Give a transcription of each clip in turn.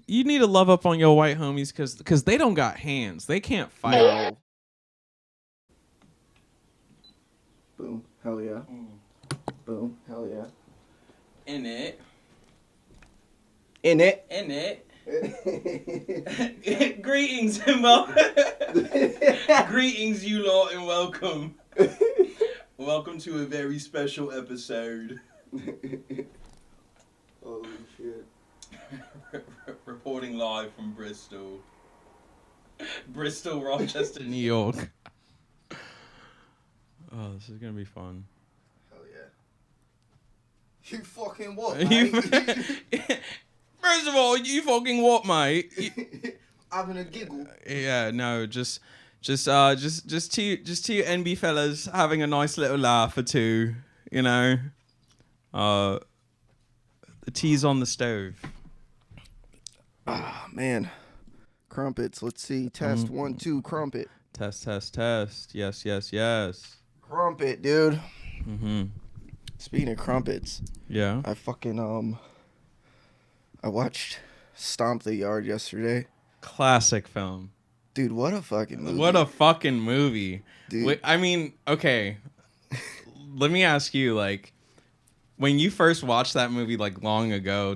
you need to love up on your white homies because they don't got hands. They can't fight. No. Boom. Hell yeah. Boom. Hell yeah. In it. In it. In it. Greetings and greetings, you lot, and welcome. Welcome to a very special episode. Holy shit. Reporting live from Bristol. Bristol, Rochester, New York. Oh, this is gonna be fun. Hell yeah. You fucking what, You- mate? First of all, you fucking what, mate? Having a giggle. Yeah, no, just two NB fellas having a nice little laugh or two, you know. The tea's on the stove. Ah, man. Crumpets. Let's see. Test 1, 2. Crumpet. Test. Yes. Crumpet, dude. Mm-hmm. Speaking of crumpets, Yeah. I fucking I watched Stomp the Yard yesterday. Classic film. Dude, what a fucking movie. What a fucking movie. Dude. Wait, I mean, okay. Let me ask you, like, when you first watched that movie, like, long ago,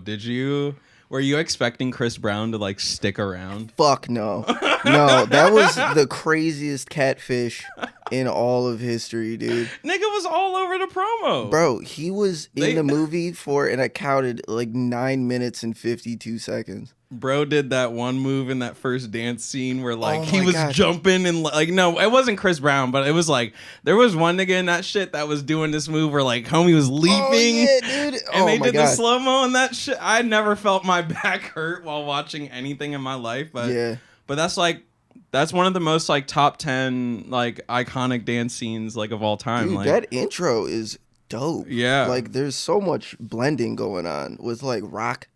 were you expecting Chris Brown to, like, stick around? Fuck no. No, that was the craziest catfish in all of history, dude. Nigga was all over the promo. Bro, he was in the movie for, and I counted, like 9 minutes and 52 seconds. Bro did that one move in that first dance scene where, like, Oh he my was God. jumping and, like, no, it wasn't Chris Brown, but it was, like, there was one nigga in that shit that was doing this move where, like, homie was leaping. Oh, yeah, dude. And they my did God. the slow-mo and that shit. I never felt my back hurt while watching anything in my life, but Yeah. but that's one of the most, like, top 10, like, iconic dance scenes, like, of all time. Dude, like, that intro is dope. Yeah. Like, there's so much blending going on with, like, rock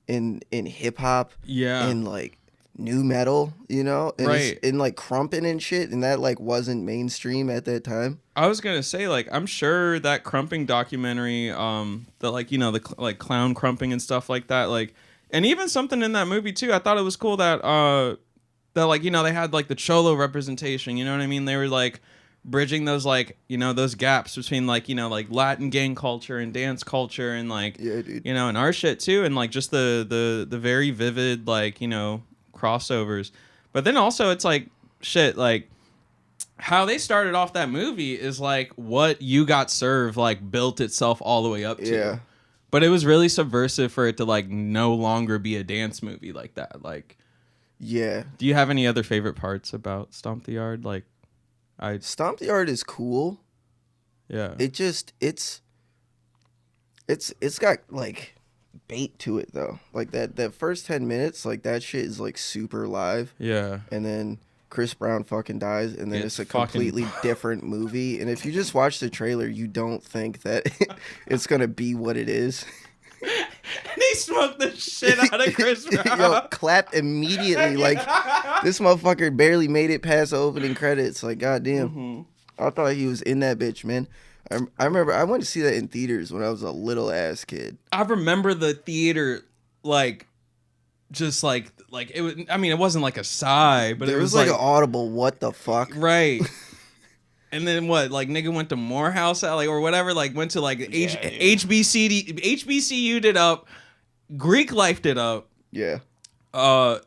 and hip-hop. Yeah. And, like, new metal, you know? And Right. And, like, crumping and shit. And that, like, wasn't mainstream at that time. I was gonna say, like, I'm sure that crumping documentary, the, like, you know, the like clown crumping and stuff like that, like, and even something in that movie too. I thought it was cool that like, you know, they had like the cholo representation. You know what I mean? They were like bridging those, like, you know, those gaps between, like, you know, like Latin gang culture and dance culture and, like, Yeah, dude. you know, and our shit too, and, like, just the very vivid, like, you know, crossovers. But then also it's like shit, like, how they started off that movie is like what You Got Served, like, built itself all the way up to. Yeah. But it was really subversive for it to, like, no longer be a dance movie like that. Like, Yeah. do you have any other favorite parts about Stomp the Yard? Like, Stomp the Yard is cool. yeah. It just it's got, like, bait to it though. Like that first 10 minutes, like, that shit is, like, super live. Yeah. And then Chris Brown fucking dies, and then It's it's a fucking- completely different movie. And if you just watch the trailer, you don't think that it's gonna be what it is. They smoked the shit out of Chris Brown. Yo, clap immediately. Like, this motherfucker barely made it past the opening credits. Like, goddamn. Mm-hmm. I thought he was in that bitch, man. I remember I went to see that in theaters when I was a little ass kid. I remember the theater, like, just like it was. I mean, it wasn't like a sigh, but There it was was like an audible, what the fuck? right. And then what? Like, nigga went to Morehouse, like, or whatever. Like, went to, like, HBCU did up, Greek life did up. Yeah. And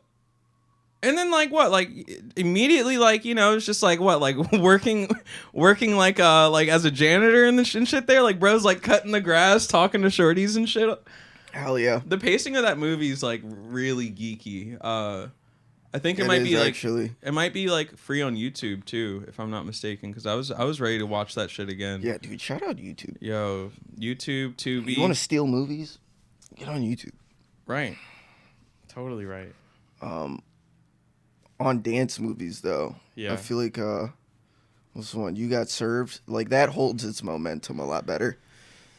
then, like, what? Like, immediately, like, you know, it's just like what? Like, working like as a janitor and shit there. Like, bro's like cutting the grass, talking to shorties and shit. Hell yeah. The pacing of that movie is, like, really geeky. I think it might be, like, actually. it might be, like, free on YouTube too, if I'm not mistaken, because I was ready to watch that shit again. Yeah, dude, shout out YouTube. Yo, YouTube, Tubi. You want to steal movies? Get on YouTube. Right. Totally right. On dance movies though, Yeah. I feel like what's the one? You Got Served. Like, that holds its momentum a lot better.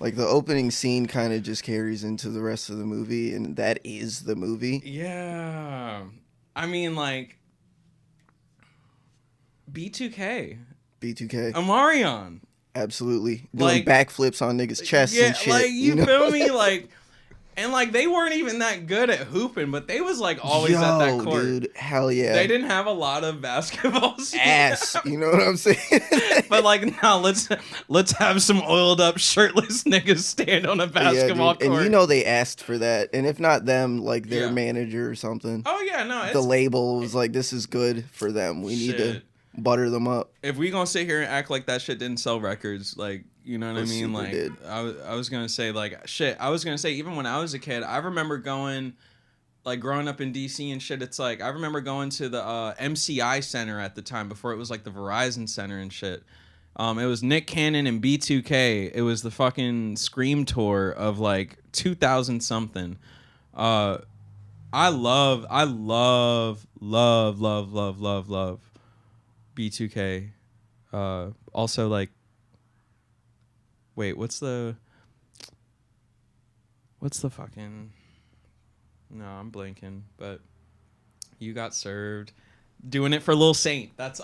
Like, the opening scene kind of just carries into the rest of the movie, and that is the movie. Yeah. I mean, like, B2K. B2K. Omarion. Absolutely. Doing Like, backflips on niggas' chests Yeah, and shit. like, you know? feel me? Like, And like they weren't even that good at hooping, but they was like always at that court. Dude, hell yeah. They didn't have a lot of basketball Ass, you know what I'm saying? But like now let's have some oiled up shirtless niggas stand on a basketball court. And you know they asked for that. And if not them, like their Yeah. manager or something. Oh yeah, no. It's, the label was like, this is good for them. We need to butter them up. If we gonna sit here and act like that shit didn't sell records, like, you know what I mean? Like did. I was gonna say like shit. I was gonna say even when I was a kid, I remember going, like growing up in DC and shit. It's like I remember going to the MCI Center at the time before it was like the Verizon Center and shit. It was Nick Cannon and B2K. It was the fucking Scream tour of like 2000 something. I love B2K. Also like, wait, what's the fucking, no, I'm blanking, but You Got Served. Doing It for Lil Saint. That's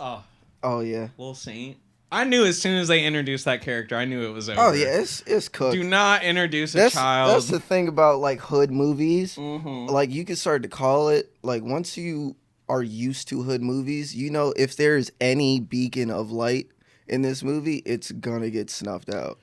Oh yeah. Lil Saint. I knew as soon as they introduced that character, I knew it was over. Oh yeah, it's cooked. Do not introduce a child. That's the thing about like hood movies. Mm-hmm. Like you can start to call it, like once you are used to hood movies, you know if there's any beacon of light in this movie, it's gonna get snuffed out.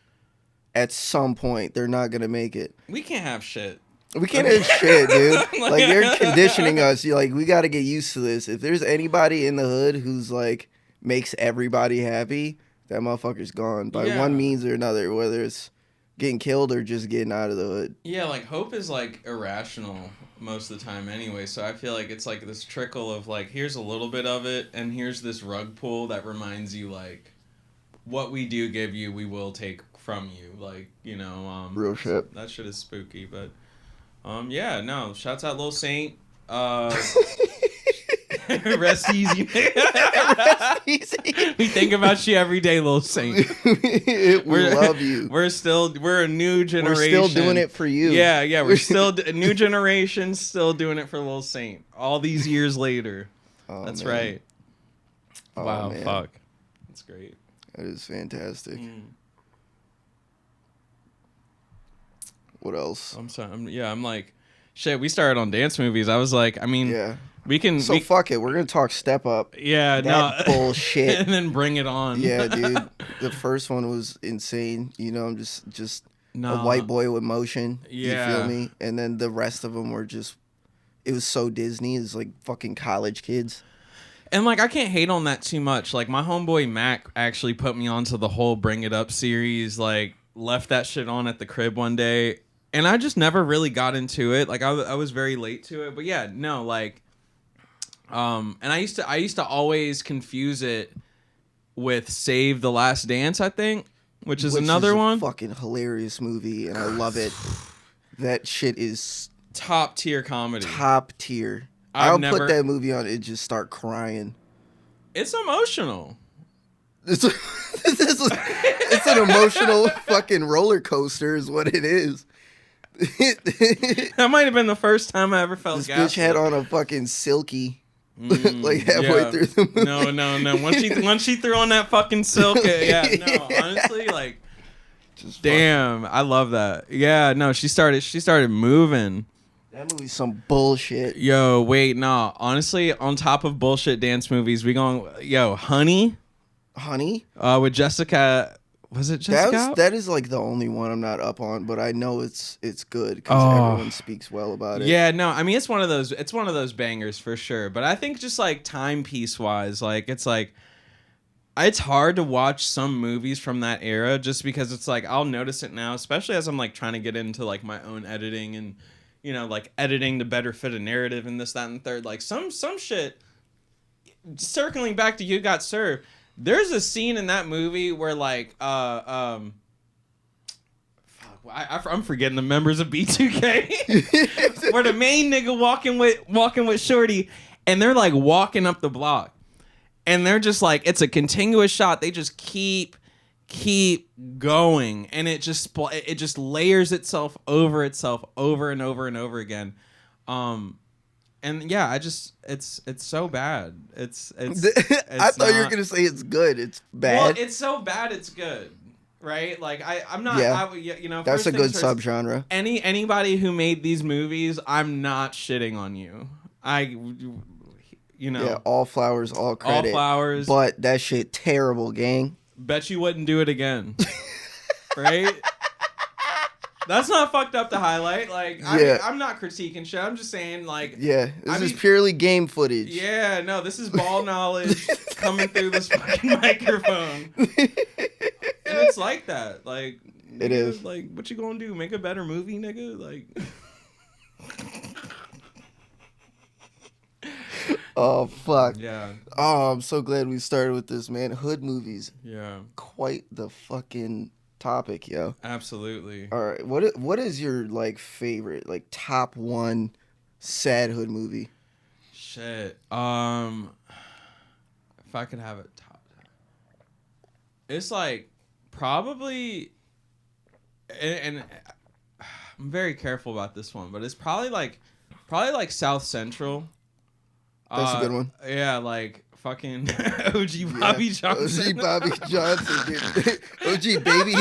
At some point, they're not gonna make it. We can't have shit. We can't have shit, dude. Like they're conditioning us. You're like, we got to get used to this. If there's anybody in the hood who's like makes everybody happy, that motherfucker's gone by one means or another. Whether it's getting killed or just getting out of the hood. Yeah, like hope is like irrational most of the time anyway. So I feel like it's like this trickle of like, here's a little bit of it, and here's this rug pull that reminds you like, what we do give you, we will take from you. Like, you know, real shit. That shit is spooky, but. Yeah, no. Shouts out Lil Saint. Rest easy. Rest easy. We think about you every day, Lil Saint. We love you. We're a new generation. We're still doing it for you. Yeah. We're still a new generation, still doing it for Lil Saint. All these years later. Oh, that's man. right. Oh, wow, man. fuck. That's great. That is fantastic. What else? I'm sorry. I'm like, shit. We started on dance movies. I was like, I mean, yeah. We can. So fuck it. We're gonna talk Step Up. Yeah, that bullshit. And then bring it on. Yeah, dude. The first one was insane. You know, I'm just a white boy with motion. Yeah. You feel me? And then the rest of them were just. It was so Disney. It's like fucking college kids. And like I can't hate on that too much. Like my homeboy Mac actually put me onto the whole Bring It Up series. Like left that shit on at the crib one day. And I just never really got into it. Like I was very late to it, but yeah, no, like, and I used to always confuse it with Save the Last Dance, I think, which is another one. Fucking hilarious movie, and I love it. That shit is top tier comedy. Top tier. I'll put that movie on and just start crying. It's emotional. It's an emotional fucking roller coaster, is what it is. That might have been the first time I ever felt this gaslit. bitch had on a fucking silky like halfway through the movie. No. Once she threw on that fucking silk, honestly, like, just damn, I love that. Yeah, no, she started moving. That movie's some bullshit. Yo, wait, no. Honestly, on top of bullshit dance movies, we going, Honey, with Jessica. Was it Jessica? That is like the only one I'm not up on, but I know it's good because everyone speaks well about it. Yeah, no, I mean it's one of those bangers for sure. But I think just like timepiece wise, like it's hard to watch some movies from that era just because it's like I'll notice it now, especially as I'm like trying to get into like my own editing and like editing to better fit a narrative and this, that, and the third. Like some shit. Circling back to You Got Served. There's a scene in that movie where like I'm forgetting the members of B2K where the main nigga walking with Shorty and they're like walking up the block and they're just like it's a continuous shot. They just keep going and it just layers itself over and over and over again. And yeah, it's so bad. It's I thought you were gonna say it's good. It's bad. Well, it's so bad it's good. right? Like I'm not. Yeah, You know, that's first a good things first. subgenre. Anybody who made these movies, I'm not shitting on you. You Yeah, know, all flowers, all all credit. flowers. But that shit terrible, gang. Bet you wouldn't do it again, right? That's not fucked up to highlight. Like, Yeah. I'm not critiquing shit. I'm just saying, like, Yeah, this is purely game footage. Yeah, no, this is ball knowledge coming through this fucking microphone. And it's like that. Like, it nigga, is. Like, what you gonna do? Make a better movie, nigga? Like. Oh, fuck. Yeah. Oh, I'm so glad we started with this, man. Hood movies. Yeah. Quite the fucking topic, yo. Absolutely. All right, what is your like favorite, like top one sad hood movie? Shit. If I could have it top, it's like probably, and I'm very careful about this one, but it's probably like South Central. That's a good one. Yeah, like fucking OG Bobby Johnson. OG Bobby Johnson, dude. OG baby.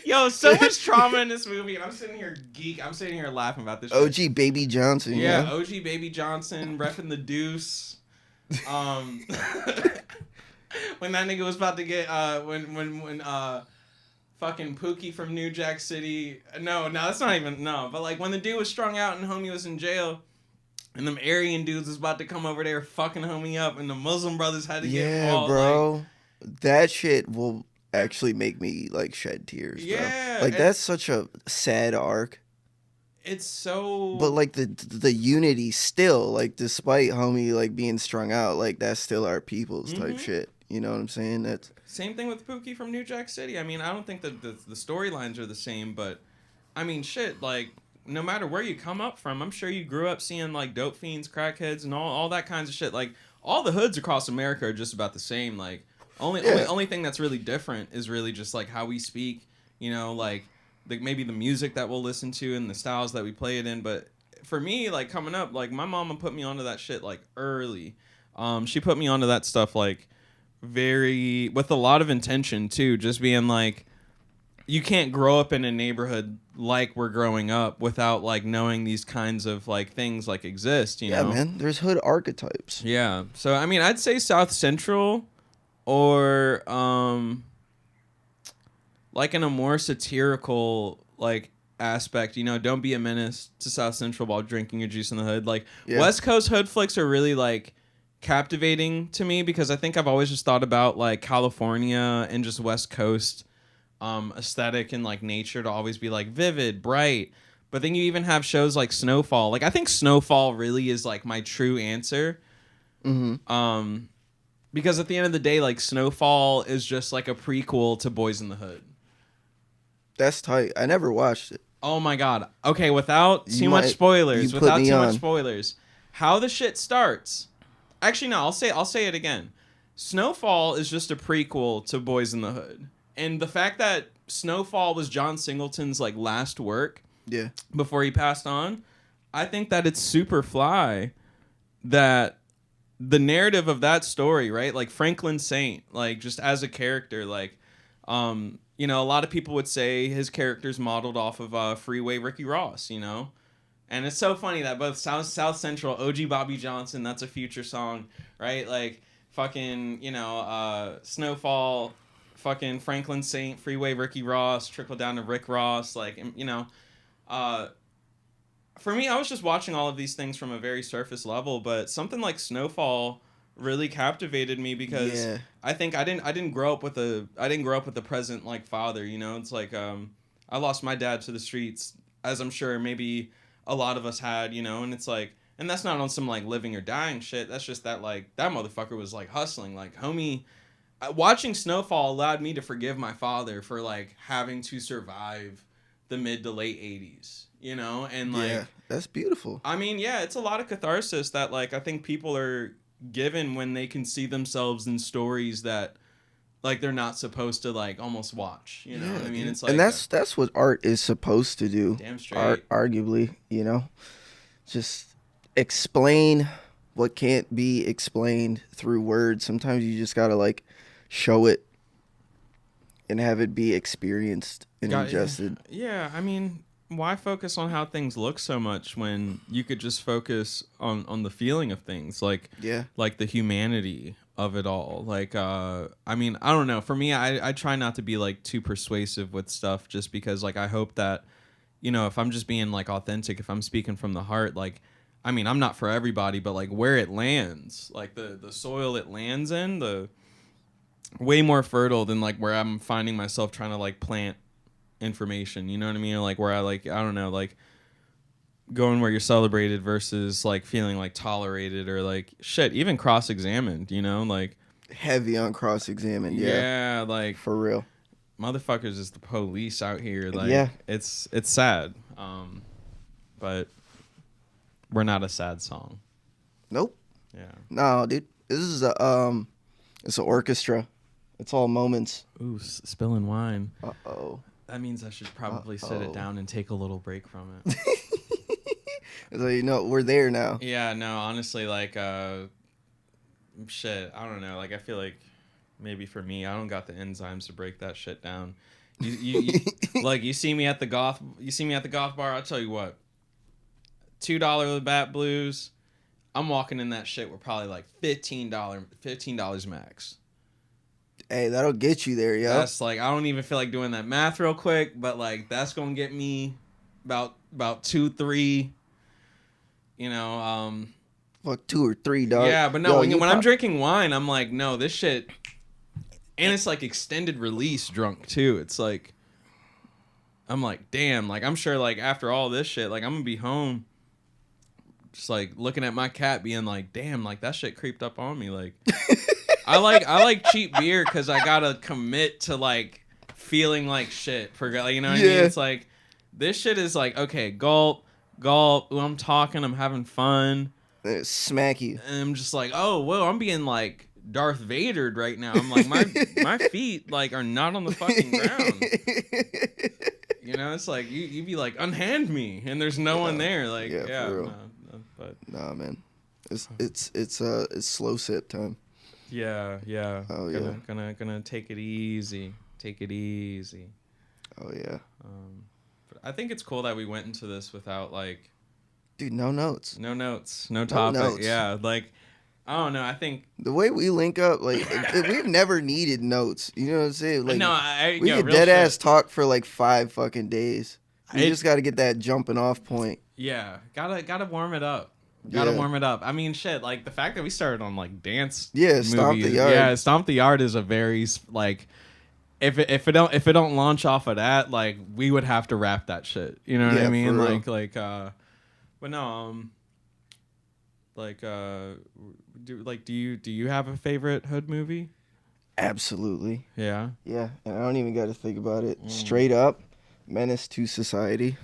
Yo, so much trauma in this movie, and I'm sitting here laughing about this shit. OG baby Johnson. Yeah, OG baby Johnson, repping the deuce. When that nigga was about to get when fucking Pookie from New Jack City. No, that's not even but like when the dude was strung out and homie was in jail. And them Aryan dudes was about to come over there fucking homie up, and the Muslim brothers had to get involved. Bro. That shit will actually make me like shed tears, bro. Yeah. Like that's such a sad arc. It's so. But like the unity still, like despite homie like being strung out, like that's still our people's type shit. You know what I'm saying? That's same thing with Pookie from New Jack City. I mean, I don't think that the storylines are the same, but I mean, shit, like. No matter where you come up from, I'm sure you grew up seeing like dope fiends, crackheads, and all that kinds of shit. Like all the hoods across America are just about the same. Like only thing that's really different is really just like how we speak. You know, like maybe the music that we'll listen to and the styles that we play it in. But for me, like coming up, like my mama put me onto that shit like early. She put me onto that stuff like with a lot of intention too. Just being like. You can't grow up in a neighborhood like we're growing up without like knowing these kinds of like things like exist, you know? Yeah, man. There's hood archetypes. Yeah. So I mean, I'd say South Central or like in a more satirical like aspect, you know, don't be a menace to South Central while drinking your juice in the hood. Like West Coast hood flicks are really like captivating to me because I think I've always just thought about like California and just West Coast aesthetic and like nature to always be like vivid, bright. But then you even have shows like Snowfall. Like I think Snowfall really is like my true answer. Because at the end of the day, like Snowfall is just like a prequel to Boys in the Hood. That's tight. I never watched it. Oh my god. Okay, without too much spoilers. How the shit starts. Actually, no. I'll say it again. Snowfall is just a prequel to Boys in the Hood. And the fact that Snowfall was John Singleton's like last work before he passed on, I think that it's super fly that the narrative of that story, right? Like Franklin Saint, like just as a character, like, you know, a lot of people would say his character's modeled off of Freeway Ricky Ross, you know? And it's so funny that both South Central, OG Bobby Johnson, that's a future song, right? Like fucking, you know, Snowfall... Fucking Franklin Saint, Freeway Ricky Ross, trickle down to Rick Ross, like, you know, for me, I was just watching all of these things from a very surface level, but something like Snowfall really captivated me because I think I didn't grow up with a present like father, you know. It's like I lost my dad to the streets, as I'm sure maybe a lot of us had, you know, and it's like, and that's not on some like living or dying shit. That's just that like that motherfucker was like hustling, like homie. Watching Snowfall allowed me to forgive my father for like having to survive the mid to late 80s, you know? And like that's beautiful. I mean, yeah, it's a lot of catharsis that like I think people are given when they can see themselves in stories that like they're not supposed to like almost watch, you know what I mean? It's like, and that's what art is supposed to do. Damn straight. Art, arguably, you know, just explain what can't be explained through words. Sometimes you just gotta like show it. and have it be experienced and ingested. Yeah, I mean, why focus on how things look so much when you could just focus on the feeling of things, like the humanity of it all. Like, I mean, I don't know. For me, I try not to be like too persuasive with stuff, just because like I hope that, you know, if I'm just being like authentic, if I'm speaking from the heart, like, I mean, I'm not for everybody, but like where it lands, like the soil it lands in, the way more fertile than like where I'm finding myself trying to like plant information, you know what I mean? Or like where I don't know, like going where you're celebrated versus like feeling like tolerated, or like shit, even cross-examined, you know, like heavy on cross-examined. Yeah, like for real. Motherfuckers is the police out here. Like, yeah, it's sad. But we're not a sad song. Nope. Yeah. No, dude. This is it's an orchestra. It's all moments. Ooh, spilling wine. Uh-oh. That means I should probably sit it down and take a little break from it. So, you know, we're there now. Yeah, no, honestly, like, shit, I don't know. Like, I feel like maybe for me, I don't got the enzymes to break that shit down. You like, you see me at the goth bar, I'll tell you what. $2 Labatt Blues, I'm walking in that shit with probably like $15 max. Hey, that'll get you there, yo. That's like, I don't even feel like doing that math real quick, but like that's gonna get me about 2-3. You know, fuck 2 or 3, dog. Yeah, but no, when I'm drinking wine, I'm like, no, this shit, and it's like extended release drunk too. It's like, I'm like, damn, like I'm sure like after all this shit, like I'm gonna be home, just like looking at my cat, being like, damn, like that shit creeped up on me, like. I like cheap beer because I gotta commit to like feeling like shit for, you know what I mean? It's like, this shit is like, okay, gulp. Ooh, I'm talking, I'm having fun. Smack you. And I'm just like, oh, whoa, I'm being like Darth Vadered right now. I'm like, my feet like are not on the fucking ground. You know, it's like you be like, unhand me, and there's no one there. Like, yeah, for real. No, but nah, man, it's slow sip time. Yeah. Oh yeah. Gonna take it easy. Take it easy. Oh yeah. But I think it's cool that we went into this without like, dude, no notes, no topic. Notes. Yeah, like, I don't know. I think the way we link up, like, we've never needed notes. You know what I'm saying? Like, no, we could dead ass talk for like 5 fucking days. You just got to get that jumping off point. Yeah, gotta warm it up. Gotta warm it up. I mean, shit, like the fact that we started on like dance. Yeah, Stomp the Yard. Yeah, Stomp the Yard is a very like, if it don't launch off of that, like we would have to rap that shit. You know what I mean? But no, do you have a favorite hood movie? Absolutely. Yeah. Yeah, and I don't even got to think about it. Straight up, Menace to Society.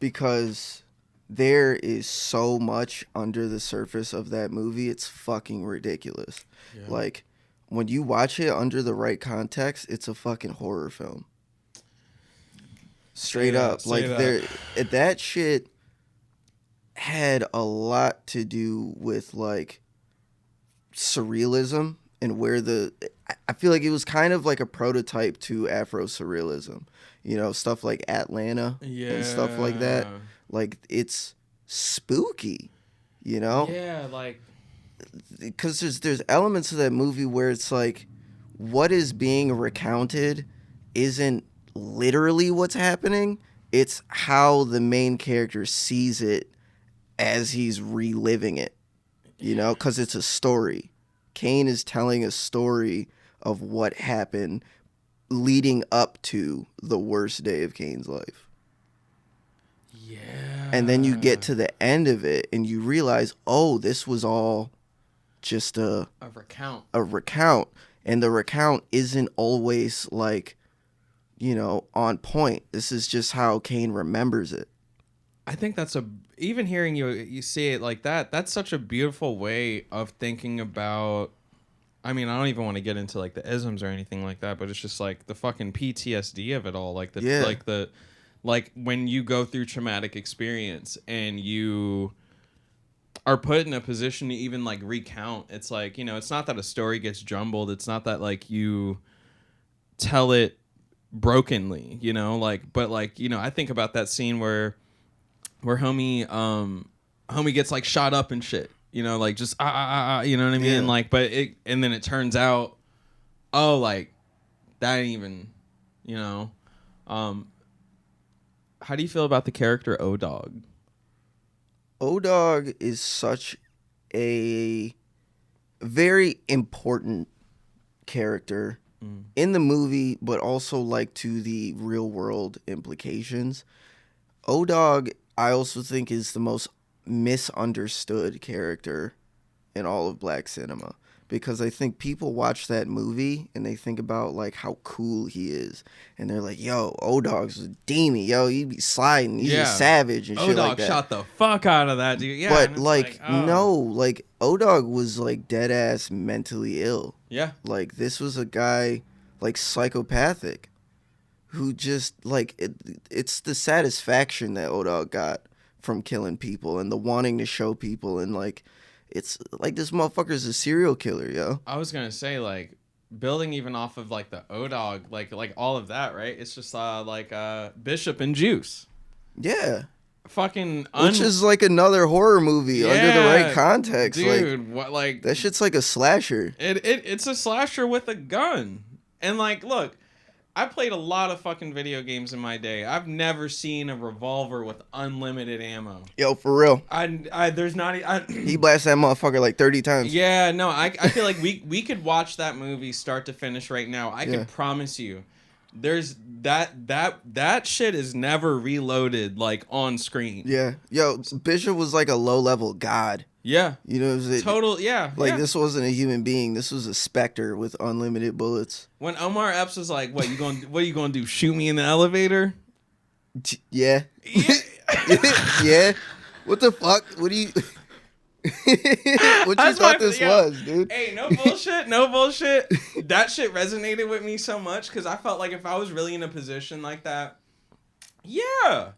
Because there is so much under the surface of that movie. It's fucking ridiculous. Yeah. Like, when you watch it under the right context, it's a fucking horror film. Straight up. Like, that shit had a lot to do with, like, surrealism and where I feel like it was kind of like a prototype to Afro-surrealism. You know, stuff like Atlanta and stuff like that. Like, it's spooky, you know? Yeah, like, because there's elements of that movie where it's like, what is being recounted isn't literally what's happening. It's how the main character sees it as he's reliving it, you know? Because it's a story. Kane is telling a story of what happened leading up to the worst day of Kane's life. Yeah. And then you get to the end of it and you realize, oh, this was all just a recount. A recount. And the recount isn't always like, you know, on point. This is just how Kane remembers it. I think that's even hearing you say it like that, that's such a beautiful way of thinking about, I mean, I don't even want to get into like the isms or anything like that, but it's just like the fucking PTSD of it all. Like like when you go through traumatic experience and you are put in a position to even like recount, it's like, you know, it's not that a story gets jumbled. It's not that like you tell it brokenly, you know, like, but like, you know, I think about that scene where homie gets like shot up and shit, you know, like just you know what I mean? Yeah. Like, but and then it turns out, oh, like that ain't even, you know. How do you feel about the character O-Dog? O-Dog is such a very important character in the movie, but also like to the real world implications. O-Dog, I also think, is the most misunderstood character in all of black cinema, because I think people watch that movie and they think about like how cool he is, and they're like, "Yo, O-Dog's a demon. Yo, he be sliding. He's a savage and shit O-Dog like that." shot the fuck out of that dude. Yeah, But and it's like, oh. no, like O-Dog was like dead ass mentally ill. Yeah. Like this was a guy like psychopathic who just like it's the satisfaction that O-Dog got from killing people and the wanting to show people, and like it's like this motherfucker's a serial killer, yo. I was gonna say, like, building even off of like the O-Dog, like all of that, right? It's just like Bishop and Juice. Yeah. Fucking which is like another horror movie under the right context, dude. like, What, like that shit's like a slasher. It's a slasher with a gun. And like, look, I played a lot of fucking video games in my day. I've never seen a revolver with unlimited ammo. Yo, for real. There's not. He blasts that motherfucker like 30 times. Yeah, no, I feel like we could watch that movie start to finish right now. I can promise you, there's that shit is never reloaded like on screen. Yeah, yo, Bishop was like a low level god. Yeah, you know, total. Yeah, like this wasn't a human being. This was a specter with unlimited bullets. When Omar Epps was like, "What are you gonna do? Shoot me in the elevator?" Yeah, yeah. What the fuck? What do you? What you thought this was, dude? Hey, no bullshit, no bullshit. That shit resonated with me so much because I felt like if I was really in a position like that, yeah.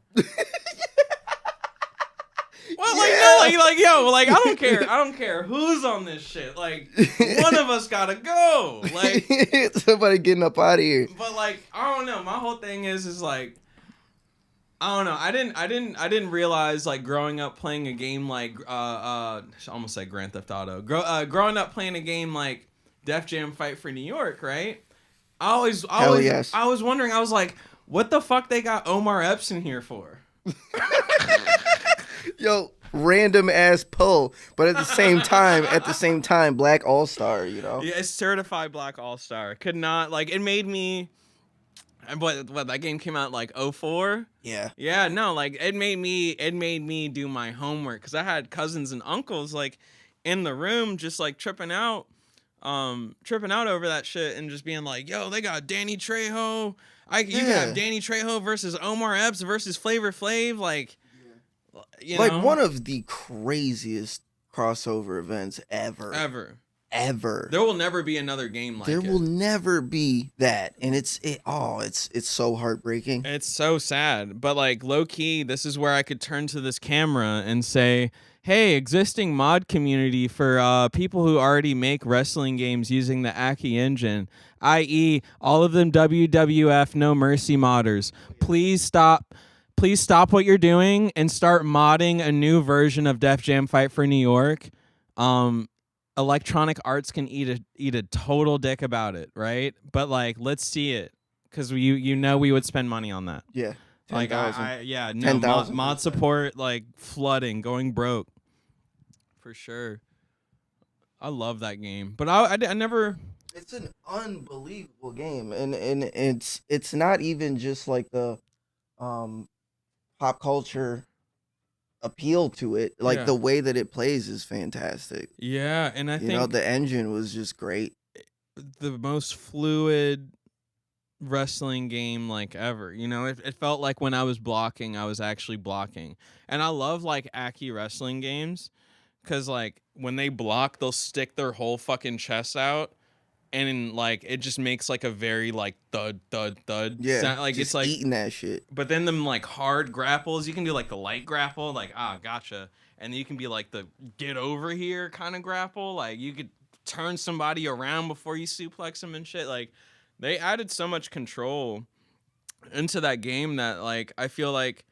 Well, like yo, like I don't care who's on this shit. Like one of us gotta go. Like somebody getting up out of here. But like I don't know. My whole thing is like I don't know. I didn't realize like growing up playing a game like I almost said Grand Theft Auto. Growing up playing a game like Def Jam Fight for New York, right? I was wondering. I was like, what the fuck they got Omar Epps in here for? Yo, random ass pull, but at the same time, Black All Star, you know? Yeah, it's certified Black All Star. Could not, like, it made me, what that game came out like 2004? Yeah. Yeah, no, like it made me do my homework because I had cousins and uncles like in the room just like tripping out over that shit and just being like, yo, they got Danny Trejo. You can have Danny Trejo versus Omar Epps versus Flavor Flav, like. You know? Like one of the craziest crossover events ever. There will never be another game like there will never be that, and it's so heartbreaking. It's so sad, but like low key, this is where I could turn to this camera and say, "Hey, existing mod community for people who already make wrestling games using the Aki engine, i.e., all of them WWF No Mercy modders, please stop." Please stop what you're doing and start modding a new version of Def Jam Fight for New York. Electronic Arts can eat a total dick about it, right? But like, let's see it because we would spend money on that. Yeah, 10, like mod support like flooding, going broke for sure. I love that game, but I never. It's an unbelievable game, and it's not even just like the pop culture appeal to it. Like the way that it plays is fantastic. Yeah, and I think the engine was just great. The most fluid wrestling game like ever. You know, it felt like when I was blocking, I was actually blocking. And I love like Aki wrestling games because like when they block, they'll stick their whole fucking chest out. And like it just makes like a very like thud sound. Like just it's like eating that shit. But then them like hard grapples, you can do like the light grapple, like gotcha, and then you can be like the get over here kind of grapple, like you could turn somebody around before you suplex them and shit. Like They added so much control into that game that like I feel like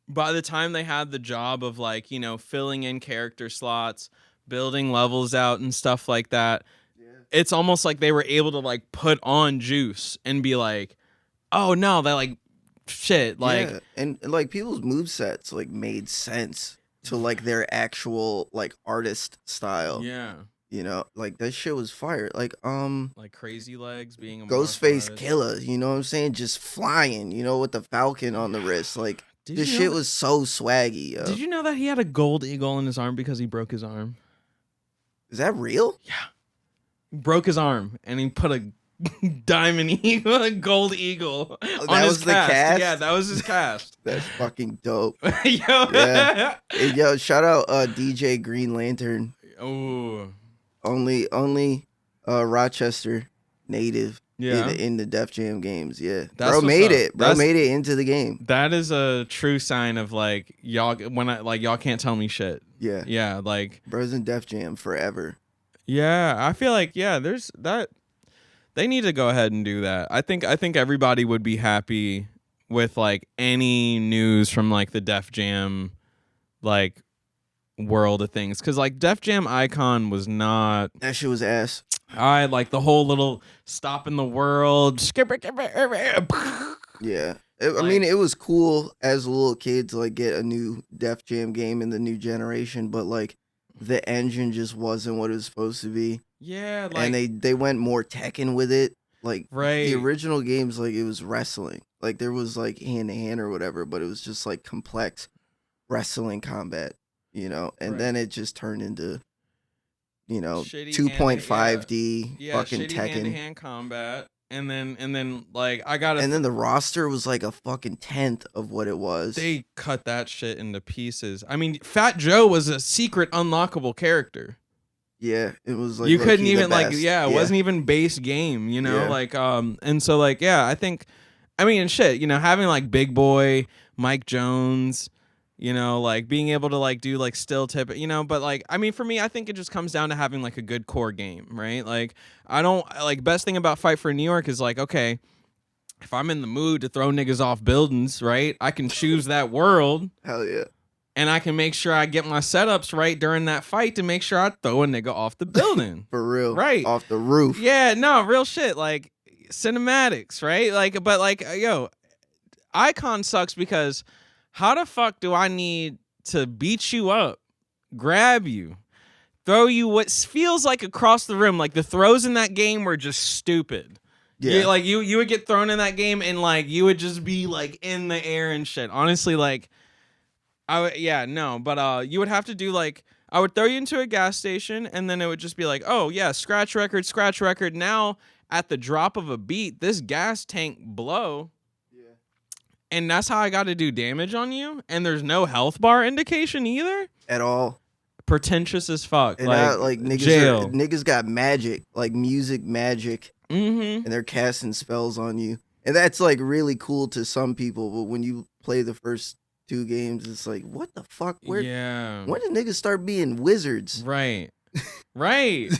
by the time they had the job of like, filling in character slots, building levels out and stuff like that, it's almost like they were able to like put on juice and be like, oh no, they like shit. Like, and like people's movesets like made sense to like their actual like artist style. yeah. Like that shit was fire. Like Crazy Legs being a Ghostface Killer, you know what I'm saying? Just flying, with the falcon on the wrist. Like this shit was so swaggy, yo. Did you know that he had a gold eagle in his arm because he broke his arm? Is that real? Yeah. He broke his arm and he put a diamond eagle, a gold eagle on his cast. Yeah, that was his cast. That's fucking dope. Yo. Yeah. Hey, yo, shout out DJ Green Lantern. Oh. Only Rochester native. Yeah. In the Def Jam games, yeah. That's Bro made it. Bro made it into the game. That is a true sign of like y'all y'all can't tell me shit. Yeah. Yeah, like bro's in Def Jam forever. Yeah, I feel like there's that. They need to go ahead and do that. I think everybody would be happy with like any news from like the Def Jam like world of things, because like Def Jam Icon was not, that shit was ass. I like the whole little stop in the world. Yeah. I mean, it was cool as a little kid to like get a new Def Jam game in the new generation, but like the engine just wasn't what it was supposed to be. Yeah, like, and they went more Tekken with it. Like right. The original games, like it was wrestling. Like there was like hand to hand or whatever, but it was just like complex wrestling combat, and right. Then it just turned into 2.5D fucking shitty Tekken hand-to-hand combat. And then like I got and then the roster was like a fucking tenth of what it was. They cut that shit into pieces. I mean, Fat Joe was a secret unlockable character. Yeah, it was like you couldn't even like it wasn't even base game, like and so like and shit, having like Big Boy, Mike Jones, like being able to like do like still tip, but like I mean for me I think it just comes down to having like a good core game, right? Like I don't like best thing about Fight for New York is like, okay, if I'm in the mood to throw niggas off buildings, right? I can choose that world. Hell yeah. And I can make sure I get my setups right during that fight to make sure I throw a nigga off the building. For real. Right. Off the roof. Yeah, no, real shit. Like, cinematics, right? Like, but like, Icon sucks because how the fuck do I need to beat you up, grab you, throw you what feels like across the room? Like, the throws in that game were just stupid. Yeah. You would get thrown in that game and, like, you would just be, like, in the air and shit. Honestly, like... you would have to do like I would throw you into a gas station and then it would just be like, oh yeah, scratch record. Now at the drop of a beat, this gas tank blow. Yeah. And that's how I got to do damage on you. And there's no health bar indication either. At all. Pretentious as fuck. And like niggas jail. Niggas got magic, like music magic. Mm-hmm. And they're casting spells on you. And that's like really cool to some people, but when you play the first 2 games, it's like, what the fuck? When did niggas start being wizards? Right. Right.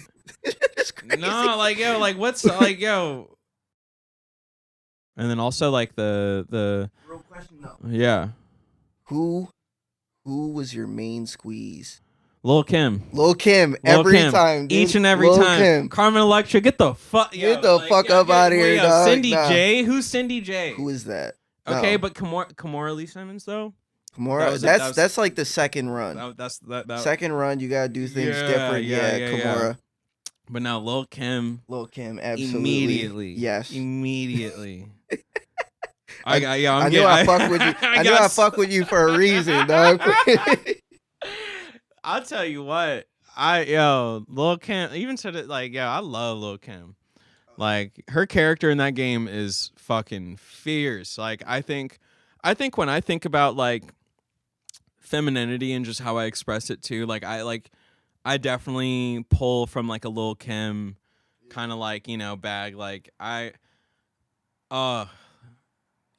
No, like what's like and then also like the real question though. Yeah. Who was your main squeeze? Lil' Kim. Every time, dude. Each and every time. Kim. Carmen Electra, get the fuck up out of here, dog. Cindy J. Who's Cindy J? Who is that? Okay, but Kimora Lee Simmons though. Kimura, that's like the second run. Second run, you gotta do things different. Yeah, Kimura. Yeah. But now Lil' Kim, absolutely. Immediately. Yes. Immediately. I knew I fuck with you. I fuck with you for a reason, dog. I'll tell you what. Lil' Kim, even to the I love Lil' Kim. Like her character in that game is fucking fierce. Like I think when I think about like femininity and just how I express it too, like I definitely pull from like a Lil' Kim kind of like, bag. Like yeah,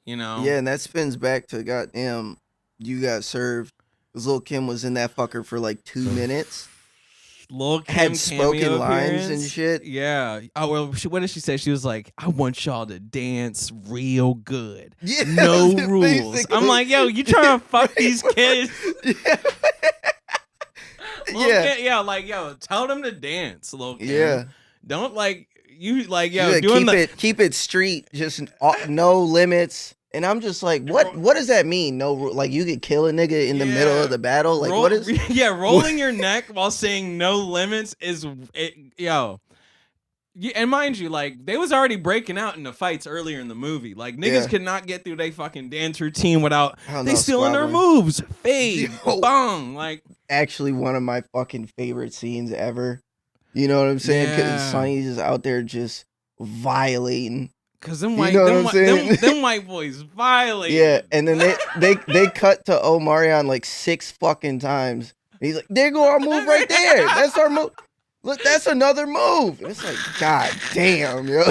and that spins back to goddamn You Got Served. Because Lil' Kim was in that fucker for like 2 minutes. Lil Kim had spoken cameo lines appearance. and shit. Yeah. Oh well. What did she say? She was like, "I want y'all to dance real good. Yeah, No rules." basically. I'm like, "Yo, you trying to fuck these kids?" Yeah. Lil Kim, yeah, like, yo, tell them to dance, Lil Kim. Yeah. Don't like you like yo Yeah, doing keep it street, just no limits. And I'm just like, what does that mean? No, like you could kill a nigga in the middle of the battle. Like what is? Yeah, rolling your neck while saying no limits is yo. And mind you, like they was already breaking out into fights earlier in the movie. Like niggas could not get through their fucking dance routine without they stealing their moves. Fade, bong, like actually one of my fucking favorite scenes ever. You know what I'm saying? Because Sonny's just out there just violating. Cause them white boys violate. Yeah, and then they cut to Omarion like 6 fucking times. And he's like, "There go our move right there. That's our move. Look, that's another move." And it's like, God damn, yo.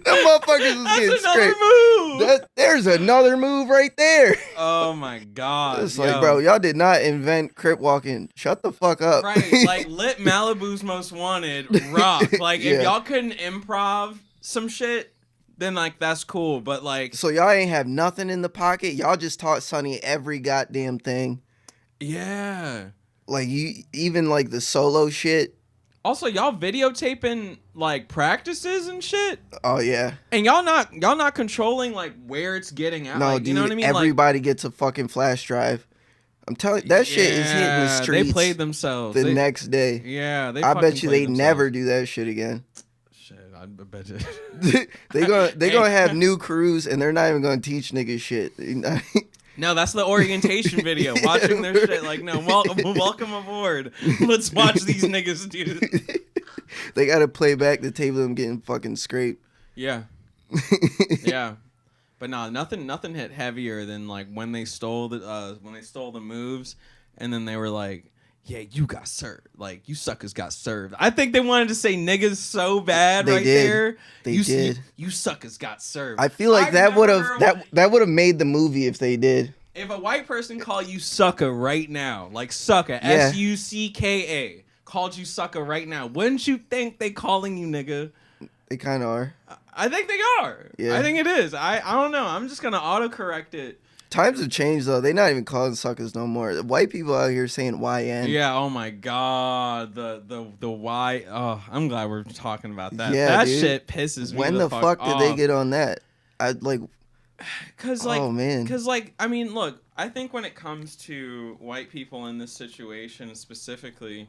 Them motherfuckers is getting scraped. There's another move right there. Oh my God. It's like, bro, y'all did not invent crip walking. Shut the fuck up. Right. Like, lit Malibu's Most Wanted rock. Like, if y'all couldn't improv some shit, then, like, that's cool. But, like. So, y'all ain't have nothing in the pocket. Y'all just taught Sonny every goddamn thing. Yeah. Like, even, like, the solo shit. Also, y'all videotaping like practices and shit. Oh yeah. And y'all not controlling like where it's getting out. No, like, dude, you know what I mean? Everybody gets a fucking flash drive. I'm telling you, that shit is hitting the streets. They played themselves the next day. Yeah, I bet you they never do that shit again. Shit, I bet you. they gonna have new crews and they're not even gonna teach niggas shit. No, that's the orientation video. Watching their shit, like, no, welcome aboard. Let's watch these niggas do. They gotta play back the tape of them getting fucking scraped. Yeah, yeah, but no, nothing hit heavier than like when they stole the moves, and then they were like, "Yeah, you got served. Like, you suckers got served." I think they wanted to say niggas so bad there. They did. You suckers got served. I feel like that would have made the movie if they did. If a white person called you sucker right now, like sucker, SUCKA, called you sucker right now, wouldn't you think they calling you nigga? They kind of are. I think they are. Yeah. I think it is. I don't know. I'm just gonna autocorrect it. Times have changed though. They're not even calling suckers no more. The white people out here saying YN. Yeah. Oh my God. The Y. Oh, I'm glad we're talking about that. Yeah, that dude. shit pisses me. When the fuck did they get on that? I'd like. Cause like, oh man. Cause like, I mean, look. I think when it comes to white people in this situation specifically,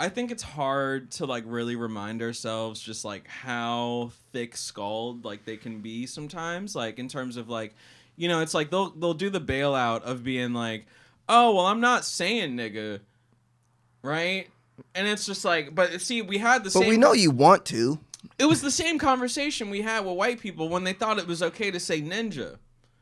I think it's hard to like really remind ourselves just like how thick-skulled like they can be sometimes. Like in terms of like. You know, it's like they'll do the bailout of being like, "Oh, well, I'm not saying nigga," right? And it's just like, but see, we had the same. But we know you want to. It was the same conversation we had with white people when they thought it was okay to say ninja,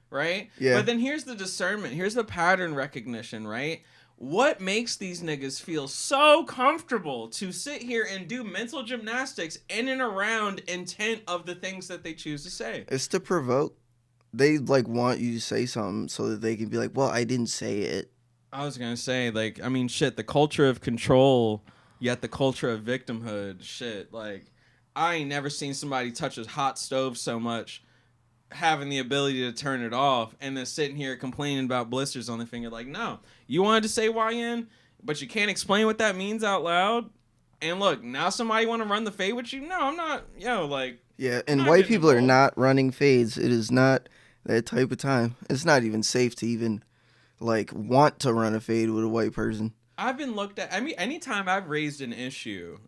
right? Yeah. But then here's the discernment. Here's the pattern recognition, right? What makes these niggas feel so comfortable to sit here and do mental gymnastics in and around intent of the things that they choose to say? It's to provoke. They like want you to say something so that they can be like, "Well, I didn't say it." I was gonna say, like, I mean, shit, the culture of control, yet the culture of victimhood, shit. Like, I ain't never seen somebody touch a hot stove so much, having the ability to turn it off, and then sitting here complaining about blisters on the finger. Like, no, you wanted to say YN, but you can't explain what that means out loud. And look, now somebody want to run the fade with you? No, I'm not. Yo, like. Yeah, and white people are not running fades. It is not that type of time. It's not even safe to even like want to run a fade with a white person. I've been looked at. I mean, anytime I've raised an issue,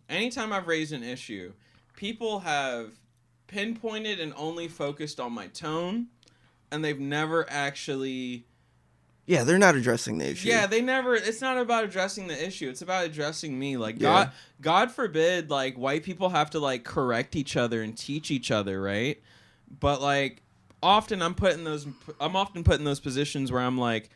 people have pinpointed and only focused on my tone, and they've never actually. Yeah, they're not addressing the issue. Yeah, they never. It's not about addressing the issue. It's about addressing me. Like God forbid, like white people have to like correct each other and teach each other, right? But like often I'm often put in those positions where I'm like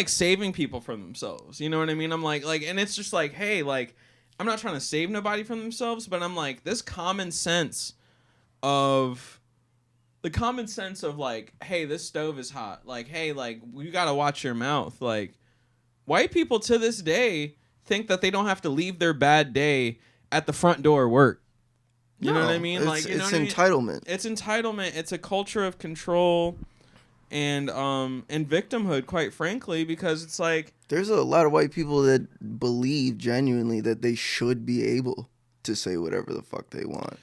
saving people from themselves. You know what I mean? I'm like, and it's just like, hey, like I'm not trying to save nobody from themselves, but I'm like this common sense of. The common sense of like, hey, this stove is hot. Like, hey, like you gotta watch your mouth. Like, white people to this day think that they don't have to leave their bad day at the front door of work. You know what I mean? Like, it's entitlement. It's entitlement. It's a culture of control and victimhood, quite frankly, because it's like there's a lot of white people that believe genuinely that they should be able to say whatever the fuck they want.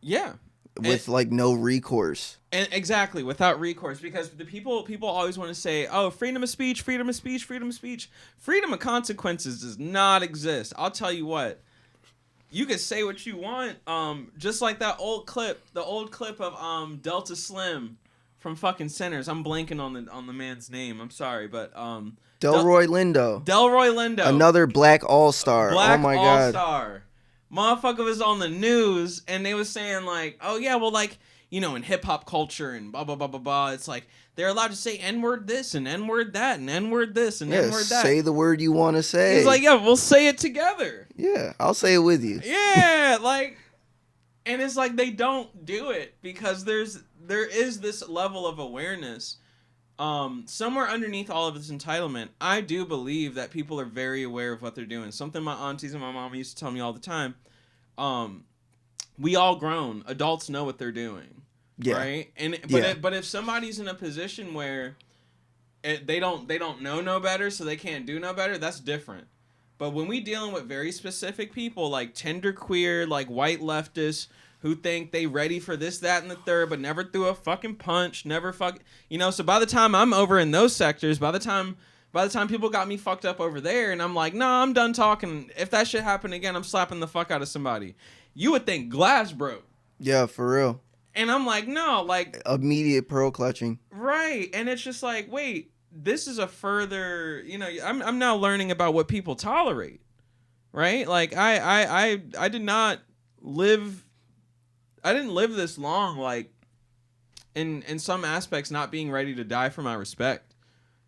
Yeah. With like no recourse. And exactly, without recourse, because the people always want to say, "Oh, freedom of speech, freedom of speech, freedom of speech." Freedom of consequences does not exist. I'll tell you what. You can say what you want. Just like that old clip, of Delta Slim from fucking Sinners. I'm blanking on the man's name. I'm sorry, but Delroy Lindo. Delroy Lindo. Another black all-star. Black oh my god. All-star. Motherfucker was on the news and they was saying like, "Oh yeah, well like, you know, in hip hop culture and blah blah blah blah blah, it's like they're allowed to say N-word this and N-word that and N-word this and N-word that." Say the word you want to say. He's like, "Yeah, we'll say it together." Yeah, I'll say it with you. Yeah, like, and it's like they don't do it because there is this level of awareness. Somewhere underneath all of this entitlement, I do believe that people are very aware of what they're doing. Something my aunties and my mom used to tell me all the time. We all grown. Adults know what they're doing. Yeah. Right? But if somebody's in a position where they don't know no better, so they can't do no better, that's different. But when we dealing with very specific people like genderqueer, like white leftists who think they ready for this, that, and the third, but never threw a fucking punch, never so by the time I'm over in those sectors, by the time people got me fucked up over there, and I'm like, nah, I'm done talking. If that shit happened again, I'm slapping the fuck out of somebody. You would think glass broke. Yeah, for real. And I'm like, no, like immediate pearl clutching. Right. And it's just like, wait, this is a further, I'm now learning about what people tolerate. Right? Like I didn't live this long, like in some aspects not being ready to die for my respect.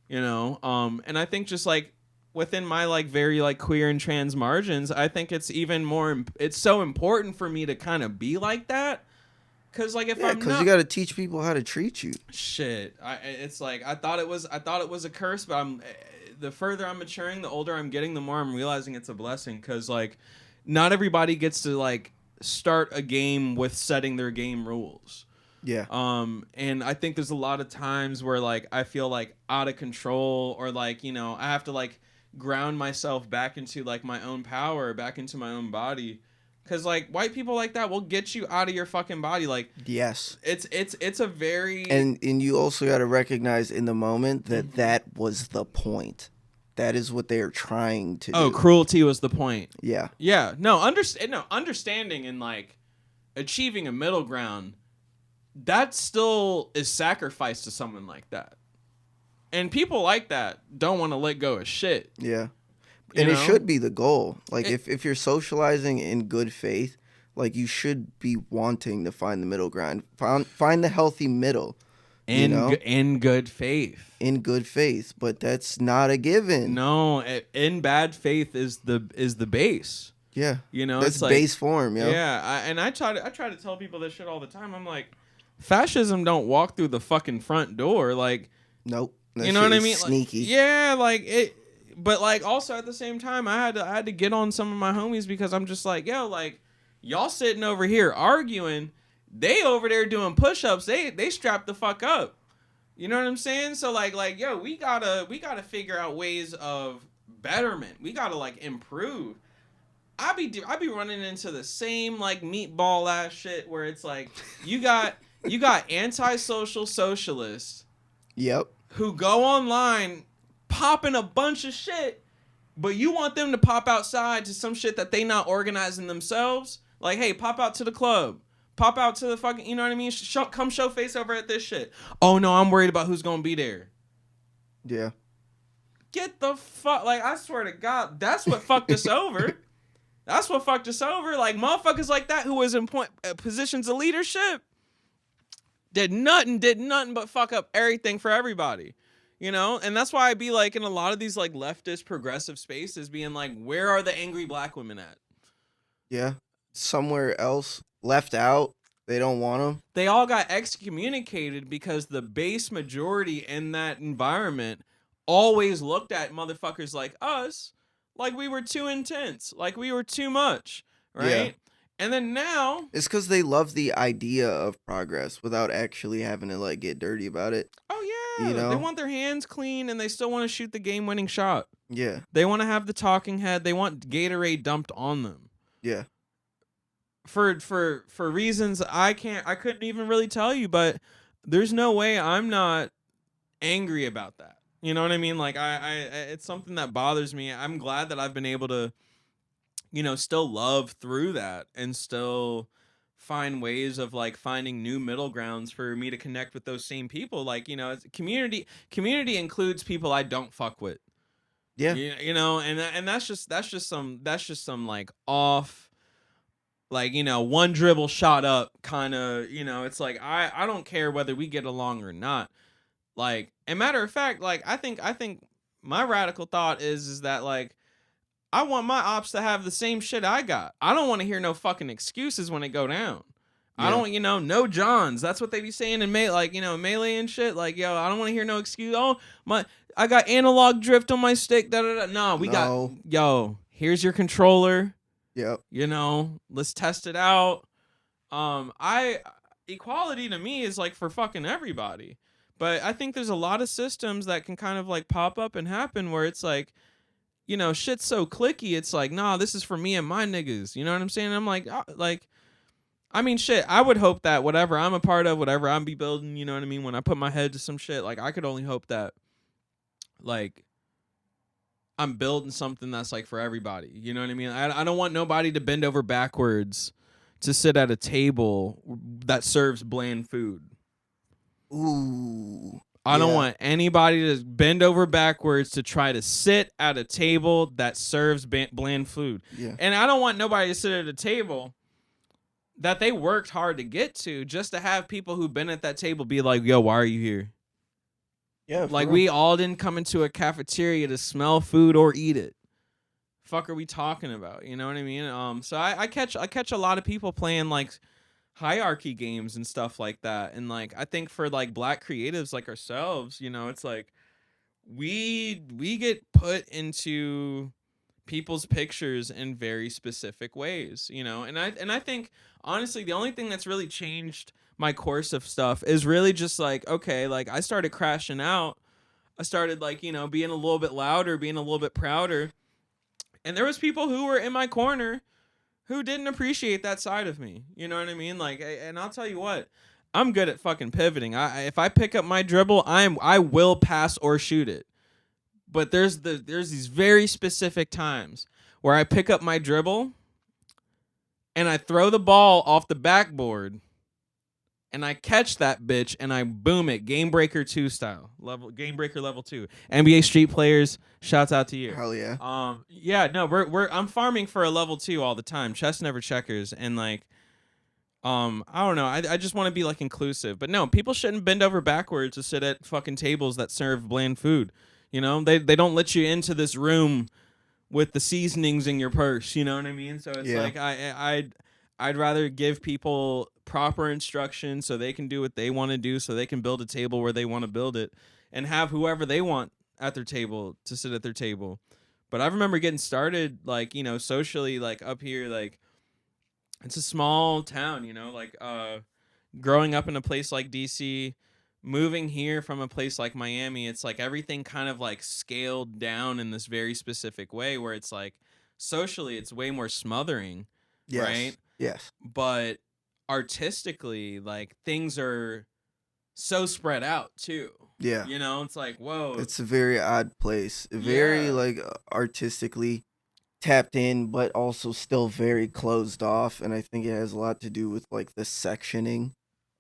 And I think just like within my like very like queer and trans margins, I think it's even more, it's so important for me to kind of be like that. Cause like because you got to teach people how to treat you. Shit, it's like I thought it was a curse, but the further I'm maturing, the older I'm getting, the more I'm realizing it's a blessing. Cause like not everybody gets to like start a game with setting their game rules. Yeah. And I think there's a lot of times where like I feel like out of control, or like I have to like ground myself back into like my own power, back into my own body. Cause like white people like that will get you out of your fucking body. Like yes, it's a very and you also got to recognize in the moment that that was the point. That is what they are trying to do. Oh, cruelty was the point. Yeah. Yeah. No, understanding and like achieving a middle ground, that still is sacrifice to someone like that. And people like that don't want to let go of shit. Yeah. And it should be the goal. Like if you're socializing in good faith, like you should be wanting to find the middle ground. Find the healthy middle. In good faith. In good faith, but that's not a given. No, in bad faith is the base. Yeah. That's it's like, base form, Yeah, I try to tell people this shit all the time. I'm like, fascism don't walk through the fucking front door, like nope. You know what I mean? Sneaky. Like, yeah, like it. But like also at the same time, I had to get on some of my homies because I'm just like, yo, like y'all sitting over here arguing, they over there doing push-ups, they strapped the fuck up. You know what I'm saying? So like yo, we gotta figure out ways of betterment. We gotta like improve. I be running into the same like meatball ass shit where it's like you got antisocial socialists. Yep. Who go online popping a bunch of shit, but you want them to pop outside to some shit that they not organizing themselves. Like, hey, pop out to the club. Pop out to the fucking, you know what I mean? Come show face over at this shit. Oh, no, I'm worried about who's going to be there. Yeah. Get the fuck, like, I swear to God, that's what fucked us over. That's what fucked us over. Like, motherfuckers like that who was in positions of leadership did nothing but fuck up everything for everybody. And that's why I be like in a lot of these like leftist progressive spaces being like, where are the angry black women at? Yeah. Somewhere else, left out. They don't want them. They all got excommunicated because the base majority in that environment always looked at motherfuckers like us like we were too intense, like we were too much, right? Yeah. And then now It's because they love the idea of progress without actually having to like get dirty about it. oh You yeah, they know? want their hands clean and they still want to shoot the game-winning shot. Yeah. They want to have the talking head. They want Gatorade dumped on them. Yeah. For reasons I couldn't even really tell you, but there's no way I'm not angry about that. You know what I mean? Like I it's something that bothers me. I'm glad that I've been able to, still love through that and still find ways of like finding new middle grounds for me to connect with those same people. Like, community includes people I don't fuck with. Yeah. And that's just some like off, like, one dribble shot up kind of, it's like I don't care whether we get along or not. Like, and matter of fact, like I think my radical thought is that like I want my ops to have the same shit I got. I don't want to hear no fucking excuses when it go down. I Yeah. don't, no Johns. That's what they be saying in Melee and shit. Like, yo, I don't want to hear no excuse. Oh, I got analog drift on my stick. Da da da. No, we got, yo, here's your controller. Yep. Let's test it out. Equality to me is like for fucking everybody. But I think there's a lot of systems that can kind of like pop up and happen where it's like, shit's so clicky. It's like, nah, this is for me and my niggas. You know what I'm saying? I'm like, I mean, shit, I would hope that whatever I'm a part of, whatever I'm be building, you know what I mean? When I put my head to some shit, like, I could only hope that, like, I'm building something that's, like, for everybody. You know what I mean? I don't want nobody to bend over backwards to sit at a table that serves bland food. Ooh. I don't want anybody to bend over backwards to try to sit at a table that serves bland food. Yeah. And I don't want nobody to sit at a table that they worked hard to get to just to have people who've been at that table be like, yo, why are you here? Yeah. Like, we all didn't come into a cafeteria to smell food or eat it. Fuck are we talking about? You know what I mean? So I catch a lot of people playing like hierarchy games and stuff like that. And like, I think for like black creatives like ourselves, it's like we get put into people's pictures in very specific ways, and I think honestly the only thing that's really changed my course of stuff is really just like, okay, like I started crashing out. I started like, being a little bit louder, being a little bit prouder. And there was people who were in my corner who didn't appreciate that side of me. You know what I mean? Like, and I'll tell you what, I'm good at fucking pivoting. If I pick up my dribble, I will pass or shoot it. But there's these very specific times where I pick up my dribble and I throw the ball off the backboard and I catch that bitch and I boom it, Game Breaker 2 style. Game Breaker level 2. NBA Street players, shouts out to you. Hell yeah. Yeah, no, I'm farming for a level 2 all the time. Chess never checkers. And like, I don't know. I just want to be like inclusive. But no, people shouldn't bend over backwards to sit at fucking tables that serve bland food. They don't let you into this room with the seasonings in your purse. You know what I mean? So it's like I'd rather give people proper instruction so they can do what they want to do, so they can build a table where they want to build it, and have whoever they want at their table to sit at their table. But I remember getting started like, socially, like up here, like it's a small town, like growing up in a place like DC, moving here from a place like Miami, it's like everything kind of like scaled down in this very specific way where it's like socially it's way more smothering, right? Yes. But artistically, like things are so spread out too. Yeah. It's like, whoa. It's a very odd place. Very like artistically tapped in, but also still very closed off. And I think it has a lot to do with like the sectioning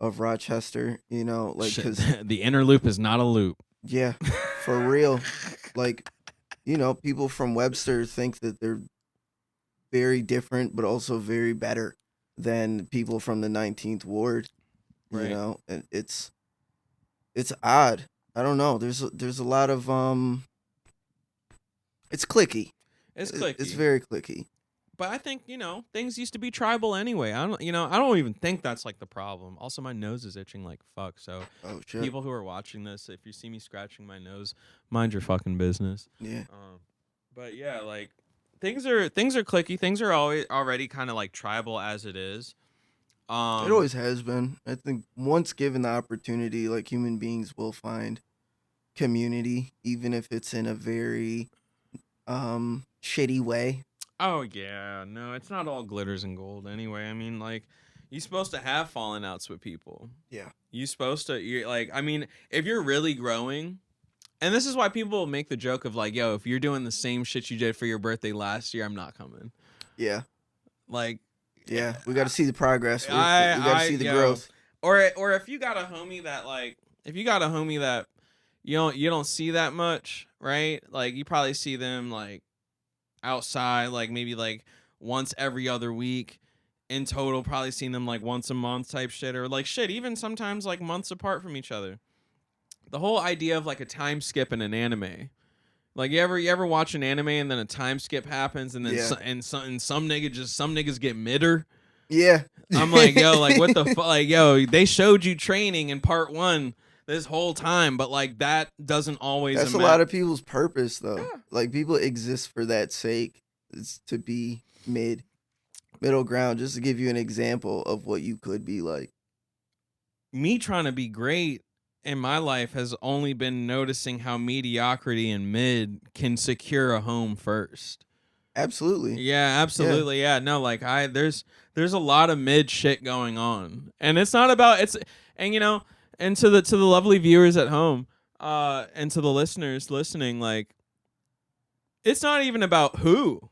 of Rochester, like because the inner loop is not a loop. Yeah, for real. Like, people from Webster think that they're very different, but also very better than people from the 19th Ward. Right. And it's odd. I don't know. There's a lot of it's clicky. It's clicky. It's very clicky. But I think, things used to be tribal anyway. I don't even think that's like the problem. Also, my nose is itching like fuck. So people who are watching this, if you see me scratching my nose, mind your fucking business. Yeah. But yeah, like things are clicky. Things are always already kind of like tribal as it is. It always has been. I think once given the opportunity, like human beings will find community, even if it's in a very shitty way. Oh yeah, no, it's not all glitters and gold anyway. I mean, like, you're supposed to have falling outs with people. Yeah. You're supposed to. You're like, I mean, if you're really growing, and this is why people make the joke of like, yo, if you're doing the same shit you did for your birthday last year, I'm not coming. Yeah. Like, yeah, we got to see the progress. We got to see the growth. Or if you got a homie that like, if you got a homie that you don't see that much, right? Like, you probably see them like outside, like maybe like once every other week. In total, probably seen them like once a month type shit, or like shit, even sometimes like months apart from each other. The whole idea of like a time skip in an anime. Like, you ever watch an anime and then a time skip happens and then some niggas get midder. Yeah. I'm like, yo, like, what the fuck? Like, yo, they showed you training in part 1 this whole time, but like that doesn't always. That's a lot of people's purpose, though. Yeah. Like, people exist for that sake. It's to be middle ground. Just to give you an example of what you could be like. Me trying to be great in my life has only been noticing how mediocrity and mid can secure a home first. Absolutely. Yeah, absolutely. Yeah. No, like there's a lot of mid shit going on. And it's not about and you know, and to the lovely viewers at home, and to the listeners listening, like, it's not even about who,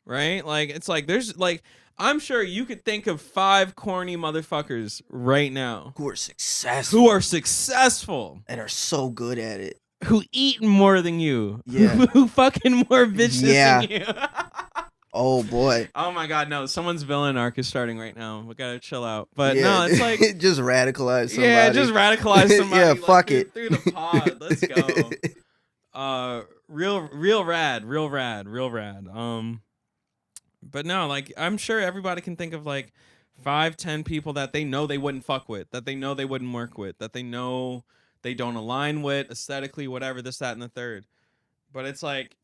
right? Like, it's like there's like, I'm sure you could think of 5 corny motherfuckers right now who are successful and are so good at it, who eat more than you, yeah, who fucking more bitches than you. Oh boy. Oh my god, no, someone's villain arc is starting right now. We gotta chill out. But no, it's like just radicalize somebody. Yeah, just radicalize somebody. Yeah, like, fuck it. Through the pod. Let's go. Real rad. But no, like, I'm sure everybody can think of like 5-10 people that they know they wouldn't fuck with, that they know they wouldn't work with, that they know they don't align with aesthetically, whatever, this, that, and the third. But it's like,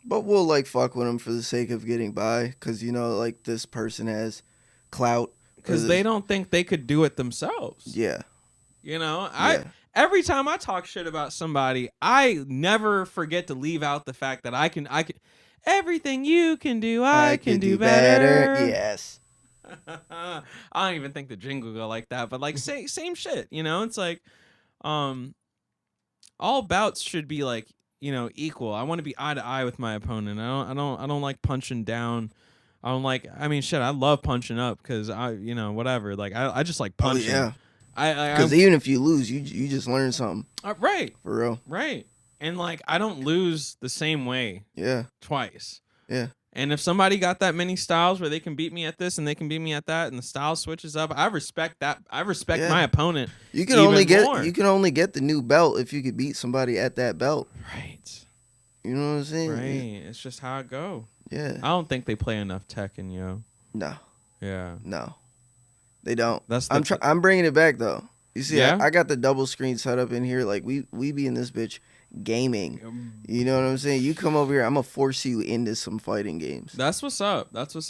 but we'll like fuck with them for the sake of getting by, because you know, like, this person has clout, because they don't think they could do it themselves. Yeah. You know, every time I talk shit about somebody, I never forget to leave out the fact that I can everything you can do, I can do better. Yes. I don't even think the jingle go like that, but like same shit, you know? It's like all bouts should be like, you know, equal. I want to be eye to eye with my opponent. I don't like punching down. I don't like, I mean, shit, I love punching up because you know, whatever. Like, I just like punching. Oh, yeah. Because even if you lose, you just learn something. Right. For real. Right. And like, I don't lose the same way. Yeah. Twice. Yeah. And if somebody got that many styles where they can beat me at this and they can beat me at that, and the style switches up, I respect that. I respect my opponent. You can only get the new belt if you could beat somebody at that belt. Right. You know what I'm saying? Right. It's just how it go. Yeah. I don't think they play enough Tekken, yo. No. Yeah. No. They don't. That's I'm bringing it back though. You see, I got the double screen set up in here. Like, we be in this bitch gaming. You know what I'm saying? You come over here, I'm gonna force you into some fighting games. That's what's up. Some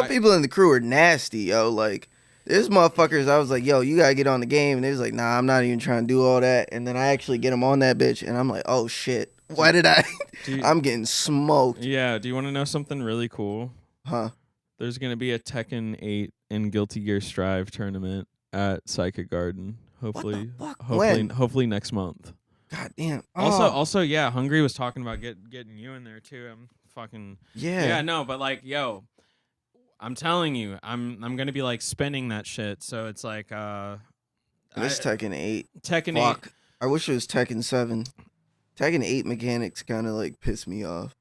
people in the crew are nasty, yo. Like, there's motherfuckers I was like, yo, you gotta get on the game, and they was like, nah, I'm not even trying to do all that. And then I actually get them on that bitch, and I'm like, oh shit, why did I? I'm getting smoked. Yeah. Do you want to know something really cool? Huh? There's gonna be a Tekken 8 and Guilty Gear Strive tournament at Psychic Garden. Hopefully, hopefully next month. God damn. Also, yeah, Hungry was talking about getting you in there too. I'm fucking no, but like, yo, I'm telling you, I'm gonna be like spending that shit. So it's like, this Tekken 8. Tekken 8. I wish it was Tekken 7. Tekken 8 mechanics kind of like piss me off.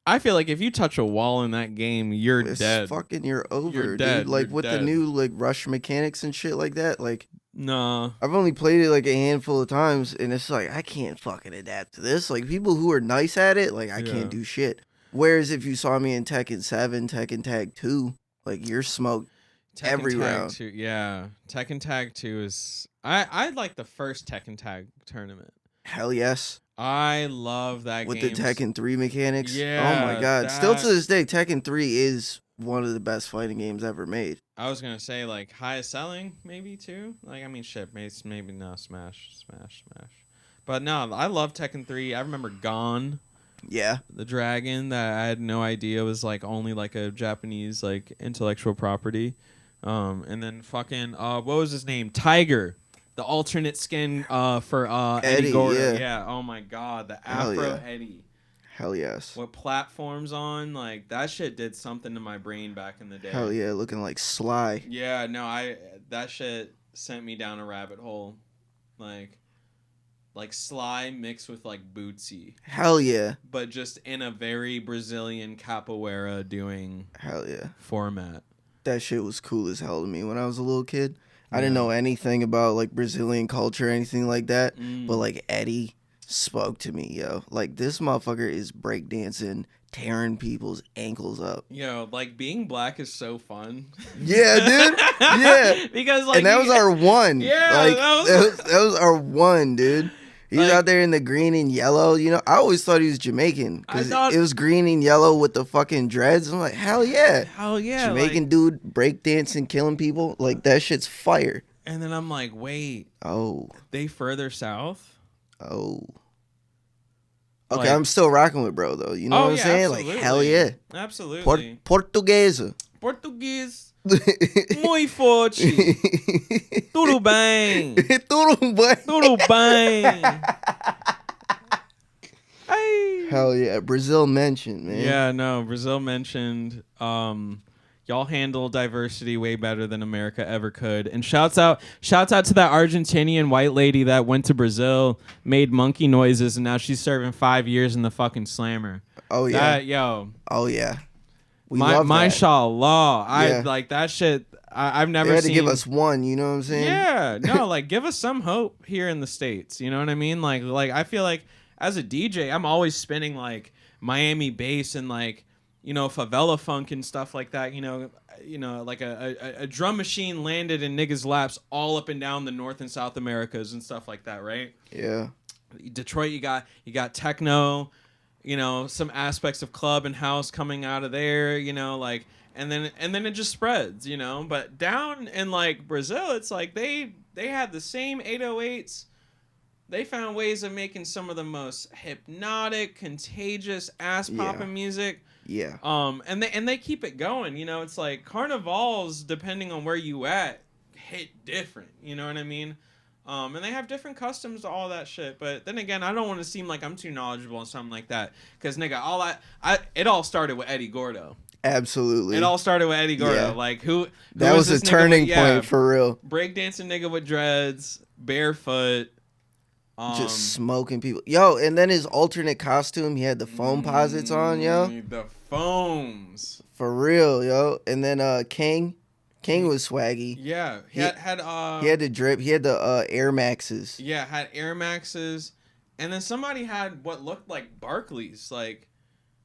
I feel like if you touch a wall in that game, you're dead. You're over, you're dead. Dude. Like, you're with dead. the new like rush mechanics and shit like that, like, no. I've only played it like a handful of times, and it's like, I can't fucking adapt to this. Like, people who are nice at it, like, I can't do shit. Whereas if you saw me in Tekken 7, Tekken Tag 2, like, you're smoked every round. 2, yeah. Tekken Tag 2 is... I like the first Tekken Tag tournament. Hell yes. I love that with game. the Tekken 3 mechanics. Oh my Yeah, god. Still to that. this day, Tekken 3 is one of the best fighting games ever made. I was gonna say like highest selling maybe too. Like I mean shit, maybe no Smash. But no, I love Tekken 3. I remember Gone, Yeah. the dragon that I had no idea was like only like a Japanese like intellectual property. And then fucking what was his name? Tiger. The alternate skin for Eddie Gordo. Yeah. Oh my god, the Hell Afro yeah. Eddie. Hell yes. What platforms on? Like that shit did something to my brain back in the day. Hell yeah, looking like Sly. Yeah, no, that shit sent me down a rabbit hole. Like Sly mixed with like Bootsy. Hell yeah. But just in a very Brazilian capoeira doing Hell yeah. format. That shit was cool as hell to me when I was a little kid. I didn't know anything about like Brazilian culture or anything like that. But like Eddie spoke to me, yo. Like this motherfucker is breakdancing, tearing people's ankles up. Yo, like being black is so fun. Yeah, dude. Yeah. Because like and that was our one. Yeah, like that was our one, dude. He's like, out there in the green and yellow. You know, I always thought he was Jamaican because it was green and yellow with the fucking dreads. I'm like, hell yeah. Hell yeah. Jamaican dude breakdancing, killing people. Like, that shit's fire. And then I'm like, wait. Oh. They further south? Oh. Okay, I'm still rocking with bro, though. You know what I'm saying? Absolutely. Like, hell yeah. Absolutely. Portuguesa. Português. Muy forte. Tudo bem. Tudo bem. Tudo bem. Hey. Hell yeah. Brazil mentioned, man. Yeah, no. Brazil mentioned. Y'all handle diversity way better than America ever could. And shouts out to that Argentinian white lady that went to Brazil, made monkey noises, and now she's serving 5 years in the fucking slammer. Oh yeah. Oh yeah. Mashallah. I like that shit. I've never they had seen. to give us one, you know what I'm saying? Yeah, no, like give us some hope here in the States. You know what I mean? Like I feel like as a DJ, I'm always spinning like Miami bass and like, you know, favela funk and stuff like that. You know, like a drum machine landed in niggas' laps all up and down the North and South Americas and stuff like that, right? Yeah. Detroit, you got techno. You know, some aspects of club and house coming out of there, you know, like, and then it just spreads, you know. But down in like Brazil, it's like they had the same 808s. They found ways of making some of the most hypnotic, contagious, ass popping music. Yeah. And they keep it going, you know. It's like carnivals, depending on where you at, hit different. You know what I mean? And they have different customs to all that shit. But then again, I don't want to seem like I'm too knowledgeable on something like that. Because, nigga, it all started with Eddie Gordo. Absolutely. It all started with Eddie Gordo. Yeah. Like, who that was a turning point for real. Breakdancing nigga with dreads, barefoot. Just smoking people. Yo, and then his alternate costume, he had the foam posits on, yo. The foams. For real, yo. And then King was swaggy. Yeah, he had he had the drip. He had the Air Maxes. Yeah, had Air Maxes, and then somebody had what looked like Barclays. Like,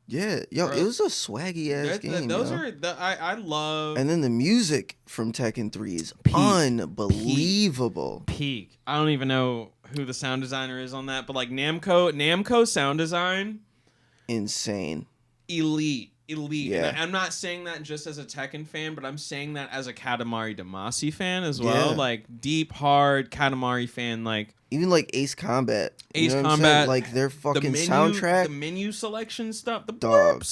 yeah, yo, it was a swaggy ass game. Those are I love. And then the music from Tekken 3 is unbelievable. Peak. I don't even know who the sound designer is on that, but like Namco sound design, insane, elite. Yeah. And I'm not saying that just as a Tekken fan, but I'm saying that as a Katamari Damacy fan as well. Yeah. Like deep, hard Katamari fan. Like even like Ace Combat. Ace Combat, like their fucking soundtrack, the menu selection stuff, the dog.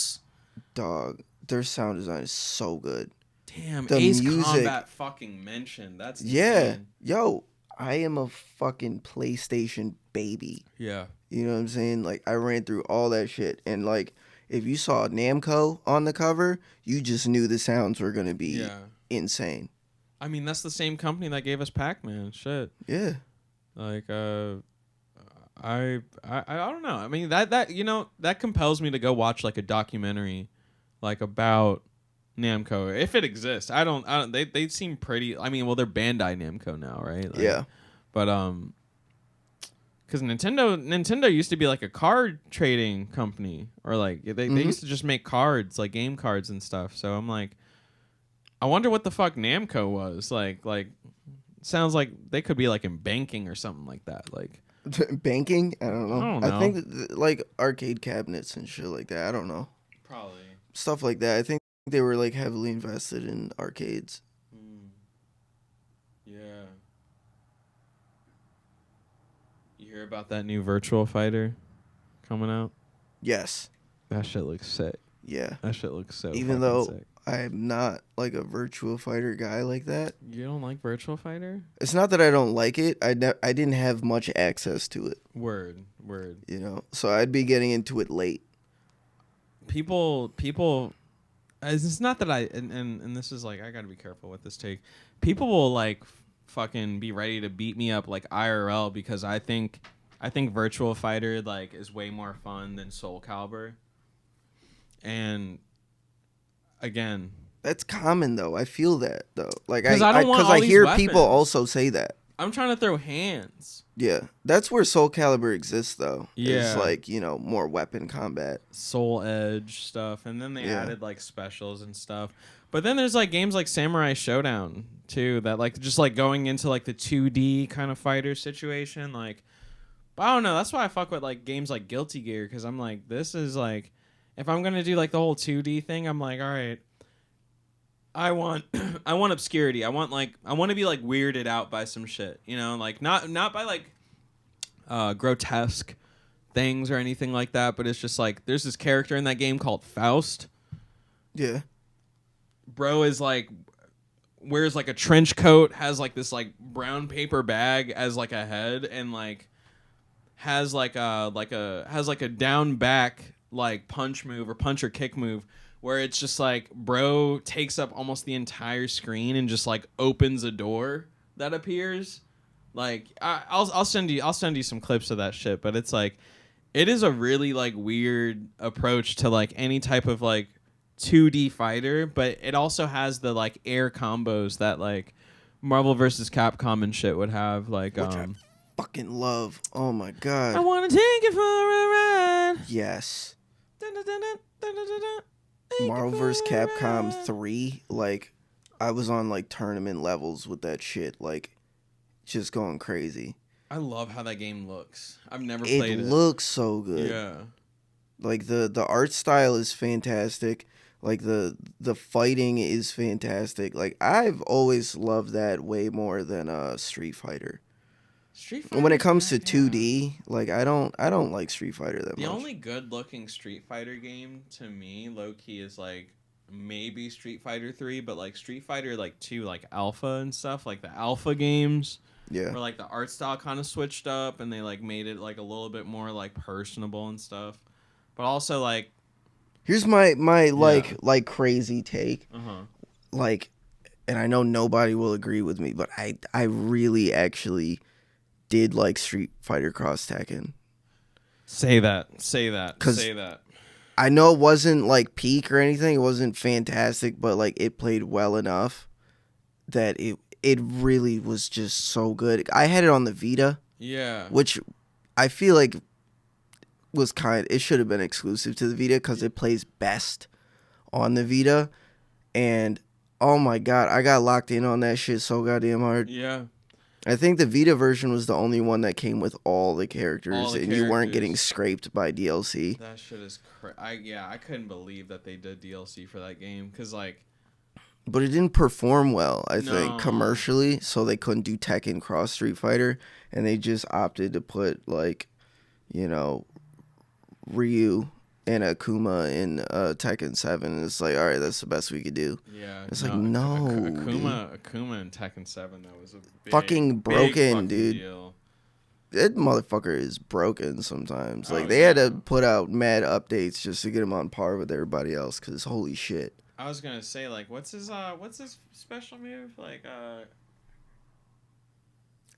Their sound design is so good. Damn, the Ace music. Combat fucking mentioned. That's insane. Yo, I am a fucking PlayStation baby. Yeah, you know what I'm saying? Like I ran through all that shit, and like. If you saw Namco on the cover, you just knew the sounds were going to be insane. I mean, that's the same company that gave us Pac-Man. Shit. Yeah. Like, I don't know. I mean, that you know, that compels me to go watch like a documentary, like about Namco if it exists. I don't. They seem pretty. I mean, well, they're Bandai Namco now, right? Like, yeah. But because Nintendo used to be like a card trading company, or like they used to just make cards, like game cards and stuff. So I'm like, I wonder what the fuck Namco was like. Sounds like they could be like in banking or something like that. Like, Banking? I don't I know. don't I know. think like arcade cabinets and shit like that. I don't know. Probably. Stuff like that. I think they were like heavily invested in arcades. Mm, yeah. You hear about that new Virtual Fighter coming out? Yes. That shit looks sick. Yeah. That shit looks so Even fucking though sick. I'm not like a virtual fighter guy like that. You don't like Virtual Fighter? It's not that I don't like it. I didn't have much access to it, Word, word. you know. So I'd be getting into it late. People. It's not that and this is like I gotta be careful with this take. People will like fucking be ready to beat me up like IRL because I think Virtual Fighter like is way more fun than Soul Calibur. And again, That's common though. I feel that though. Like 'cause I don't want because all I these hear people weapons. also say that. I'm trying to throw hands. Yeah, that's where Soul Calibur exists though. Is Yeah. like more weapon combat. Soul Edge stuff, and then they Yeah. added like specials and stuff. But then there's like games like Samurai Showdown too that like just like going into like the 2D kind of fighter situation. Like, but I don't know. That's why I fuck with like games like Guilty Gear because I'm like, this is like, if I'm gonna do like the whole 2D thing, I'm like, all right, I want I want obscurity. I want to be like weirded out by some shit. You know, like not by like grotesque things or anything like that, but it's just like there's this character in that game called Faust. Yeah. Bro is like wears like a trench coat, has like this like brown paper bag as like a head, and like has like a down back like punch move or punch or kick move where it's just like bro takes up almost the entire screen and just like opens a door that appears. Like I'll send you some clips of that shit, but it's like it is a really like weird approach to like any type of like 2D fighter, but it also has the like air combos that like Marvel vs. Capcom and shit would have. Like Which I fucking love. Oh my god. I wanna take it for a ride. Yes. Dun, dun, dun, dun, dun, dun, dun, dun. Take it Marvel for vs. a Capcom ride. 3, like I was on like tournament levels with that shit, like just going crazy. I love how that game looks. I've never It played it. looks so good. Yeah. Like the art style is fantastic. Like the fighting is fantastic. Like I've always loved that way more than Street Fighter. Street And when it Fighter's comes to not- yeah. 2D, like I don't like Street Fighter that The much. only good looking Street Fighter game to me, low key, is like maybe Street Fighter 3, but like Street Fighter like 2, like Alpha and stuff, like the Alpha games, Yeah. where like the art style kind of switched up and they like made it like a little bit more like personable and stuff. But also like Here's my like crazy take. Like, and I know nobody will agree with me, but I really actually did like Street Fighter Cross Tekken. say that. 'Cause- Say that. I know it wasn't like peak or anything. It wasn't fantastic, but like it played well enough that it really was just so good. I had it on the Vita, Yeah. which I feel like was it should have been exclusive to the Vita because it plays best on the Vita. And oh my god, I got locked in on that shit so goddamn hard. Yeah. I think the Vita version was the only one that came with all the characters, All the and you weren't characters. getting scraped by DLC. That shit is I couldn't believe that they did DLC for that game cuz like But it didn't perform well, I No. think, commercially, so they couldn't do Tekken Cross Street Fighter, and they just opted to put like, Ryu and Akuma in Tekken 7. And it's like, all right, that's the best we could do. yeah. It's like, no, Akuma and Tekken 7 that was a big, Fucking big broken, fucking dude. deal. That motherfucker is broken sometimes. Like, Oh, they had yeah. to put out mad updates just to get him on par with everybody else, because holy shit. I was going to say like what's his special move? Like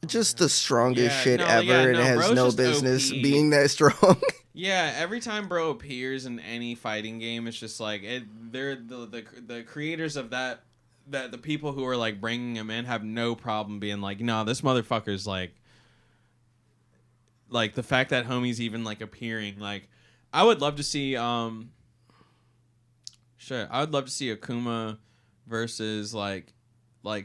Just the strongest Yeah, shit no, ever, yeah, and no, it has bro's no just business OP. being that strong. yeah, every time bro appears in any fighting game, it's just like they're the creators of that the people who are like bringing him in have no problem being like, no, this motherfucker's like the fact that homie's even like appearing. Like, I would love to see I would love to see Akuma versus like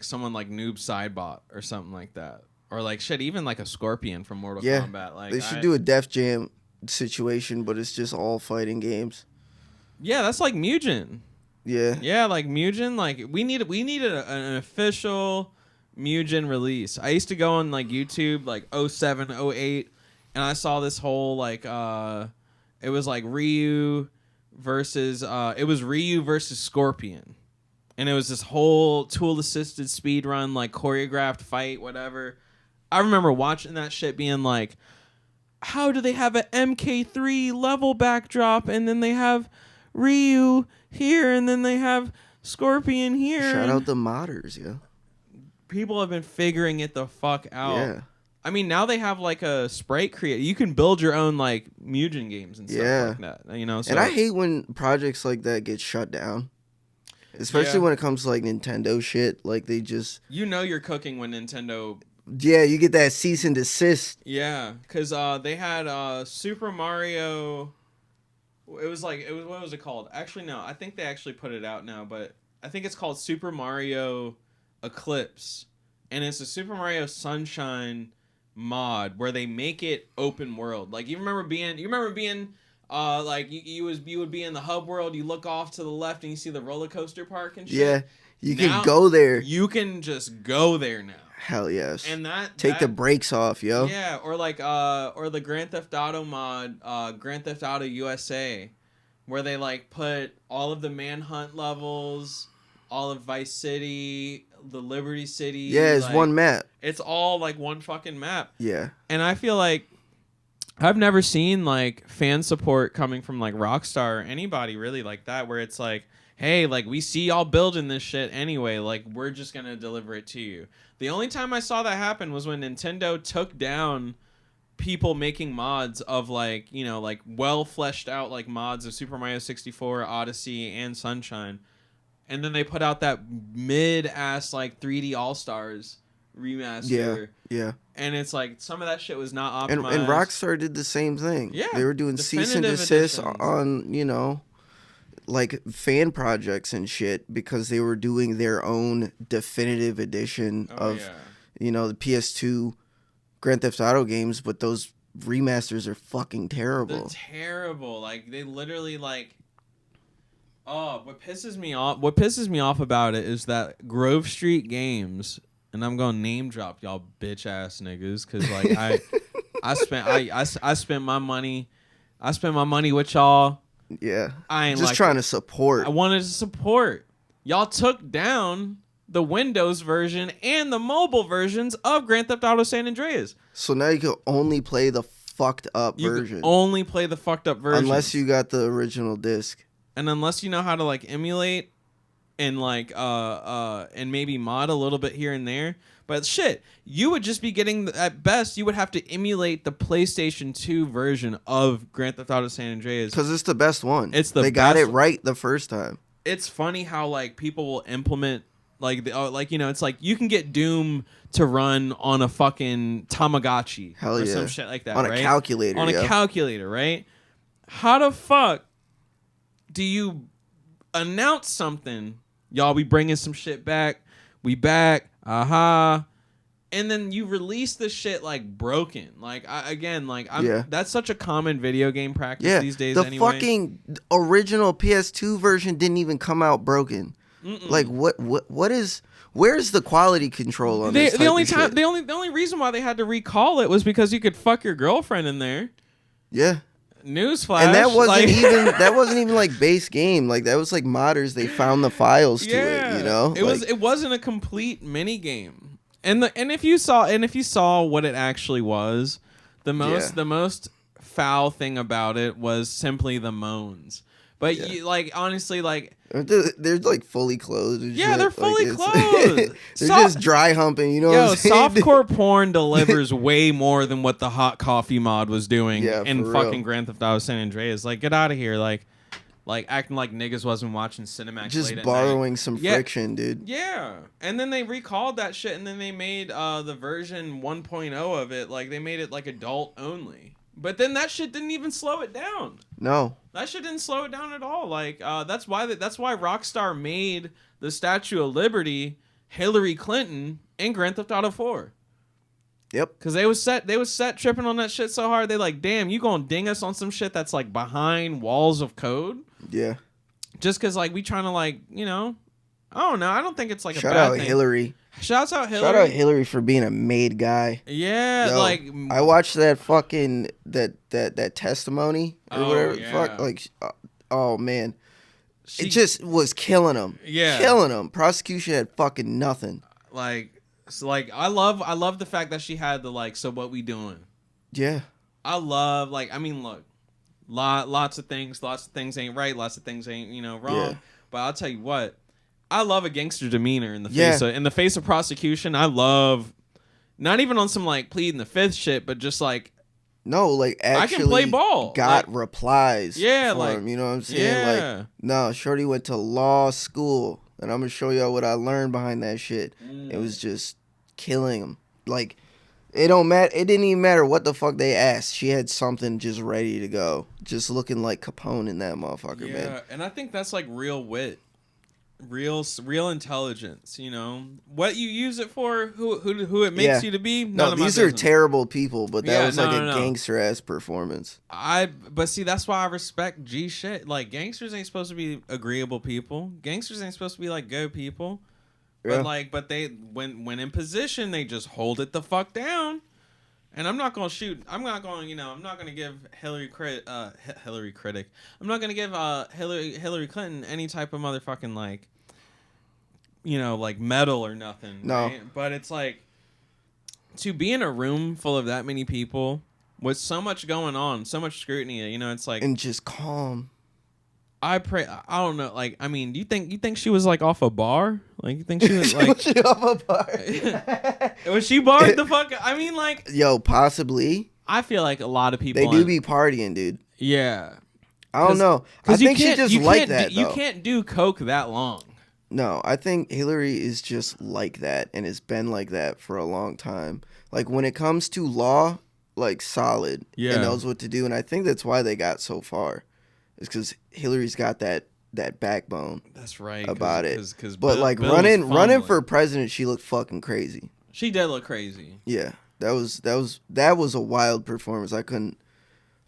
someone like Noob Sidebot or something like that. Or like shit, even like a Scorpion from Mortal Kombat. Like they should do a Def Jam situation, but it's just all fighting games. Yeah, that's like Mugen. Yeah. Yeah, like Mugen. Like we needed an official Mugen release. I used to go on like YouTube like 07, 08, and I saw this whole like it was like Ryu versus Scorpion. And it was this whole tool assisted speed run, like choreographed fight, whatever. I remember watching that shit being like, how do they have an MK3 level backdrop and then they have Ryu here and then they have Scorpion here? Shout out the modders, yeah. People have been figuring it the fuck out. Yeah. I mean, now they have like a sprite creator. You can build your own like Mugen games and stuff like that. You know, so. And I hate when projects like that get shut down. Especially when it comes to like Nintendo shit. Like they just... You know you're cooking when Nintendo... Yeah, you get that cease and desist. Yeah, because they had Super Mario... What was it called? Actually, no. I think they actually put it out now, but I think it's called Super Mario Eclipse. And it's a Super Mario Sunshine mod where they make it open world. Like you remember being like you would be in the hub world, you look off to the left and you see the roller coaster park and shit. Yeah. You can go there. You can just go there now. Hell yes. And take the brakes off, yo. Yeah, or like or the Grand Theft Auto mod, Grand Theft Auto USA, where they like put all of the Manhunt levels, all of Vice City, the Liberty City. Yeah, it's like, one map. It's all like one fucking map. Yeah. And I feel like I've never seen like fan support coming from like Rockstar or anybody really like that, where it's like, hey, like we see y'all building this shit anyway, like we're just gonna deliver it to you. The only time I saw that happen was when Nintendo took down people making mods of like, you know, like well fleshed out like mods of Super Mario 64, Odyssey, and Sunshine. And then they put out that mid-ass like 3D All-Stars remaster. Yeah. And it's like some of that shit was not optimized. And Rockstar did the same thing. Yeah. They were doing cease and desist on, you know, like fan projects and shit because they were doing their own definitive edition you know, the PS2 Grand Theft Auto games, but those remasters are fucking terrible. They're terrible. Like they literally like what pisses me off about it is that Grove Street Games, and I'm gonna name drop y'all bitch ass niggas because like I spent my money with y'all. Yeah, I ain't just like trying to support. I wanted to support. Y'all took down the Windows version and the mobile versions of Grand Theft Auto San Andreas. So now you can only play the fucked up version. You can only play the fucked up version unless you got the original disc. And unless you know how to like emulate and like and maybe mod a little bit here and there. But shit, you would just be getting, at best, you would have to emulate the PlayStation 2 version of Grand Theft Auto San Andreas. Because it's the best one. They got it right the first time. It's funny how like people will implement like you know, it's like you can get Doom to run on a fucking Tamagotchi. Hell or yeah. some shit like that, on right? a calculator. On a calculator, right? How the fuck do you announce something? Y'all, we bringing some shit back. We back. Aha. And then you release the shit like broken. Like that's such a common video game practice these days the anyway. Fucking original PS2 version didn't even come out broken. Like where's the quality control on this? The only reason why they had to recall it was because you could fuck your girlfriend in there. Yeah. Newsflash. And that wasn't even like base game. Like that was like modders. They found the files to it. You know, it wasn't a complete mini game. And if you saw what it actually was, the most foul thing about it was simply the moans. But you, like honestly, like they're like fully clothed. And shit. They're fully clothed. They're just dry humping. You know, yo, softcore porn delivers way more than what the hot coffee mod was doing in fucking Grand Theft Auto San Andreas. Like, get out of here. Like acting like niggas wasn't watching Cinemax. Just late at borrowing night. some friction, dude. Yeah, and then they recalled that shit, and then they made the version 1.0 of it. Like they made it like adult only. But then that shit didn't even slow it down. No. That shit didn't slow it down at all. Like that's why Rockstar made the Statue of Liberty Hillary Clinton in Grand Theft Auto 4. Yep. Cause they was set tripping on that shit so hard. They like, damn, you gonna ding us on some shit that's like behind walls of code? Yeah. Just cause like we trying to like, you know, I don't know. I don't think it's like Shout a bad out thing. Hillary. Shouts out Hillary. Shout out Hillary for being a made guy. Yeah, Yo, like I watched that fucking that testimony or whatever. Yeah. Fuck, like, oh man, she it just was killing him. Yeah, killing him. Prosecution had fucking nothing. Like, so like I love the fact that she had the like. So what we doing? Yeah. I love like I mean look, lots of things ain't right. Lots of things ain't wrong. Yeah. But I'll tell you what. I love a gangster demeanor in the face of prosecution. I love not even on some like pleading the fifth shit, but just like no, like actually I can play ball. Got like, replies. Yeah, for like him, you know what I'm saying? Yeah. Like no, Shorty went to law school, and I'm gonna show y'all what I learned behind that shit. It was just killing him. Like it don't matter. It didn't even matter what the fuck they asked. She had something just ready to go, just looking like Capone in that motherfucker, man. Yeah, and I think that's like real wit. Real intelligence, what you use it for, who it makes you to be. No, these are terrible people, but that was like a gangster ass performance. But see, that's why I respect G shit. Like gangsters ain't supposed to be agreeable people. Gangsters ain't supposed to be like good people. Yeah. But they when in position, they just hold it the fuck down. And I'm not gonna shoot. I'm not gonna give Hillary critic. I'm not gonna give Hillary Clinton any type of motherfucking like, like medal or nothing. No. Right? But it's like to be in a room full of that many people with so much going on, so much scrutiny. It's like and just calm. I don't know. Like, I mean, do you think she was like off a bar? Like, you think she was like was she off a bar? Was she barred the fuck? I mean, like, yo, possibly. I feel like a lot of people they do be partying, dude. Yeah, I don't know. I think she just like that. You can't do coke that long. No, I think Hillary is just like that and has been like that for a long time. Like when it comes to law, like solid. Yeah, and knows what to do, and I think that's why they got so far. It's because Hillary's got that backbone. That's right. About it. Cause but like running for president, she looked fucking crazy. She did look crazy. Yeah, that was a wild performance. I didn't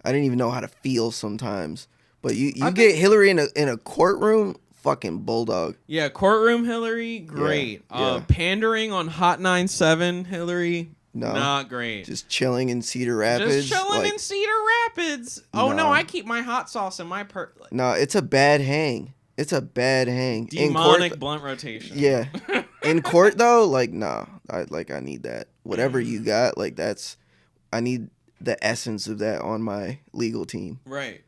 even know how to feel sometimes. But you get Hillary in a courtroom, fucking bulldog. Yeah, courtroom Hillary, great. Yeah. Pandering on Hot 97 Hillary. No, not great. Just chilling in Cedar Rapids. In Cedar Rapids. Oh no, I keep my hot sauce in my No, it's a bad hang. Demonic blunt rotation. Yeah. In court though, like nah. I need that. Whatever you got, like I need the essence of that on my legal team. Right.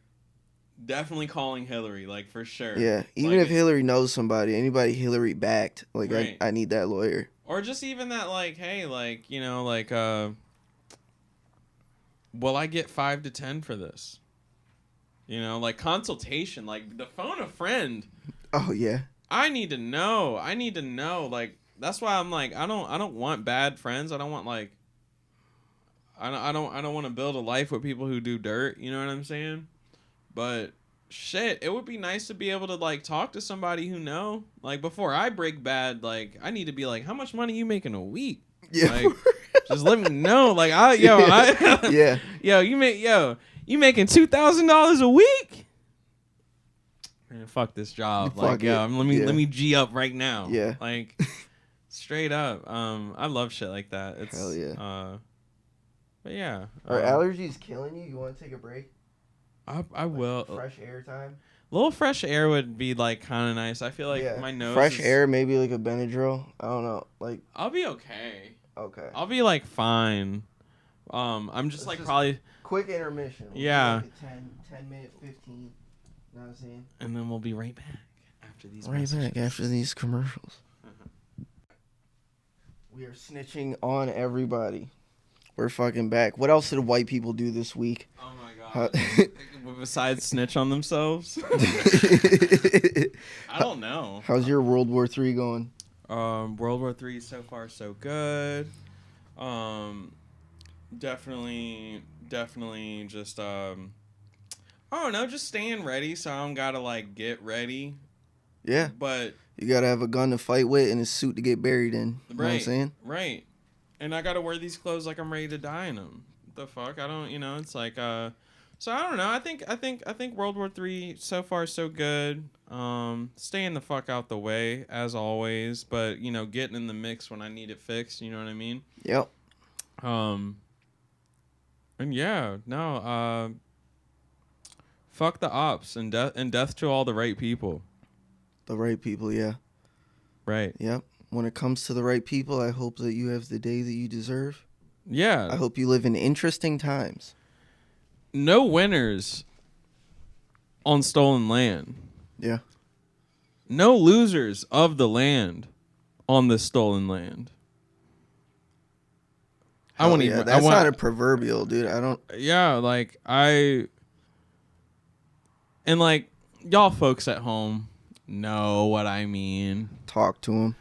Definitely calling Hillary, like for sure. Yeah. Even if Hillary knows somebody, anybody Hillary backed, like right. I need that lawyer. Or just even that, like, hey, like, will I get 5 to 10 for this? Like consultation, like the phone a friend. Oh yeah. I need to know. Like that's why I'm like, I don't want bad friends. I don't want like, I don't want to build a life with people who do dirt. You know what I'm saying? But shit, it would be nice to be able to like talk to somebody who know. Like before I break bad, like I need to be like, how much money you making a week? Yeah. Like, just let me know. Like yeah. You making $2,000 a week? Man, fuck this job. Let me G up right now. Yeah. Like straight up. I love shit like that. It's hell yeah. But yeah. Are allergies killing you? You want to take a break? I will. Fresh air time. A little fresh air would be like kind of nice. I feel like my nose. Fresh air, maybe like a Benadryl. I don't know. Like I'll be okay. Okay. I'll be like fine. I'm just like probably quick intermission. Yeah. Like 10 minute 15. You know what I'm saying? And then we'll be right back after these. After these commercials. We are snitching on everybody. We're fucking back. What else did white people do this week? Oh my god. Besides snitch on themselves? I don't know. How's your World War III going? World War III so far so good. Definitely just I don't know, just staying ready so I don't gotta like get ready. Yeah. But you gotta have a gun to fight with and a suit to get buried in. You know what I'm saying? Right. And I gotta wear these clothes like I'm ready to die in them. What the fuck? I don't, it's like, so I don't know. I think World War III so far so good. Staying the fuck out the way as always, but getting in the mix when I need it fixed. You know what I mean? Yep. And yeah, no, fuck the ops and death to all the right people. The right people, yeah. Right. Yep. When it comes to the right people, I hope that you have the day that you deserve. Yeah. I hope you live in interesting times. No winners on stolen land. Yeah. No losers of the land on this stolen land. Hell, I want to. That's not a proverbial, dude. I don't. Yeah, like and like y'all folks at home know what I mean. Talk to them.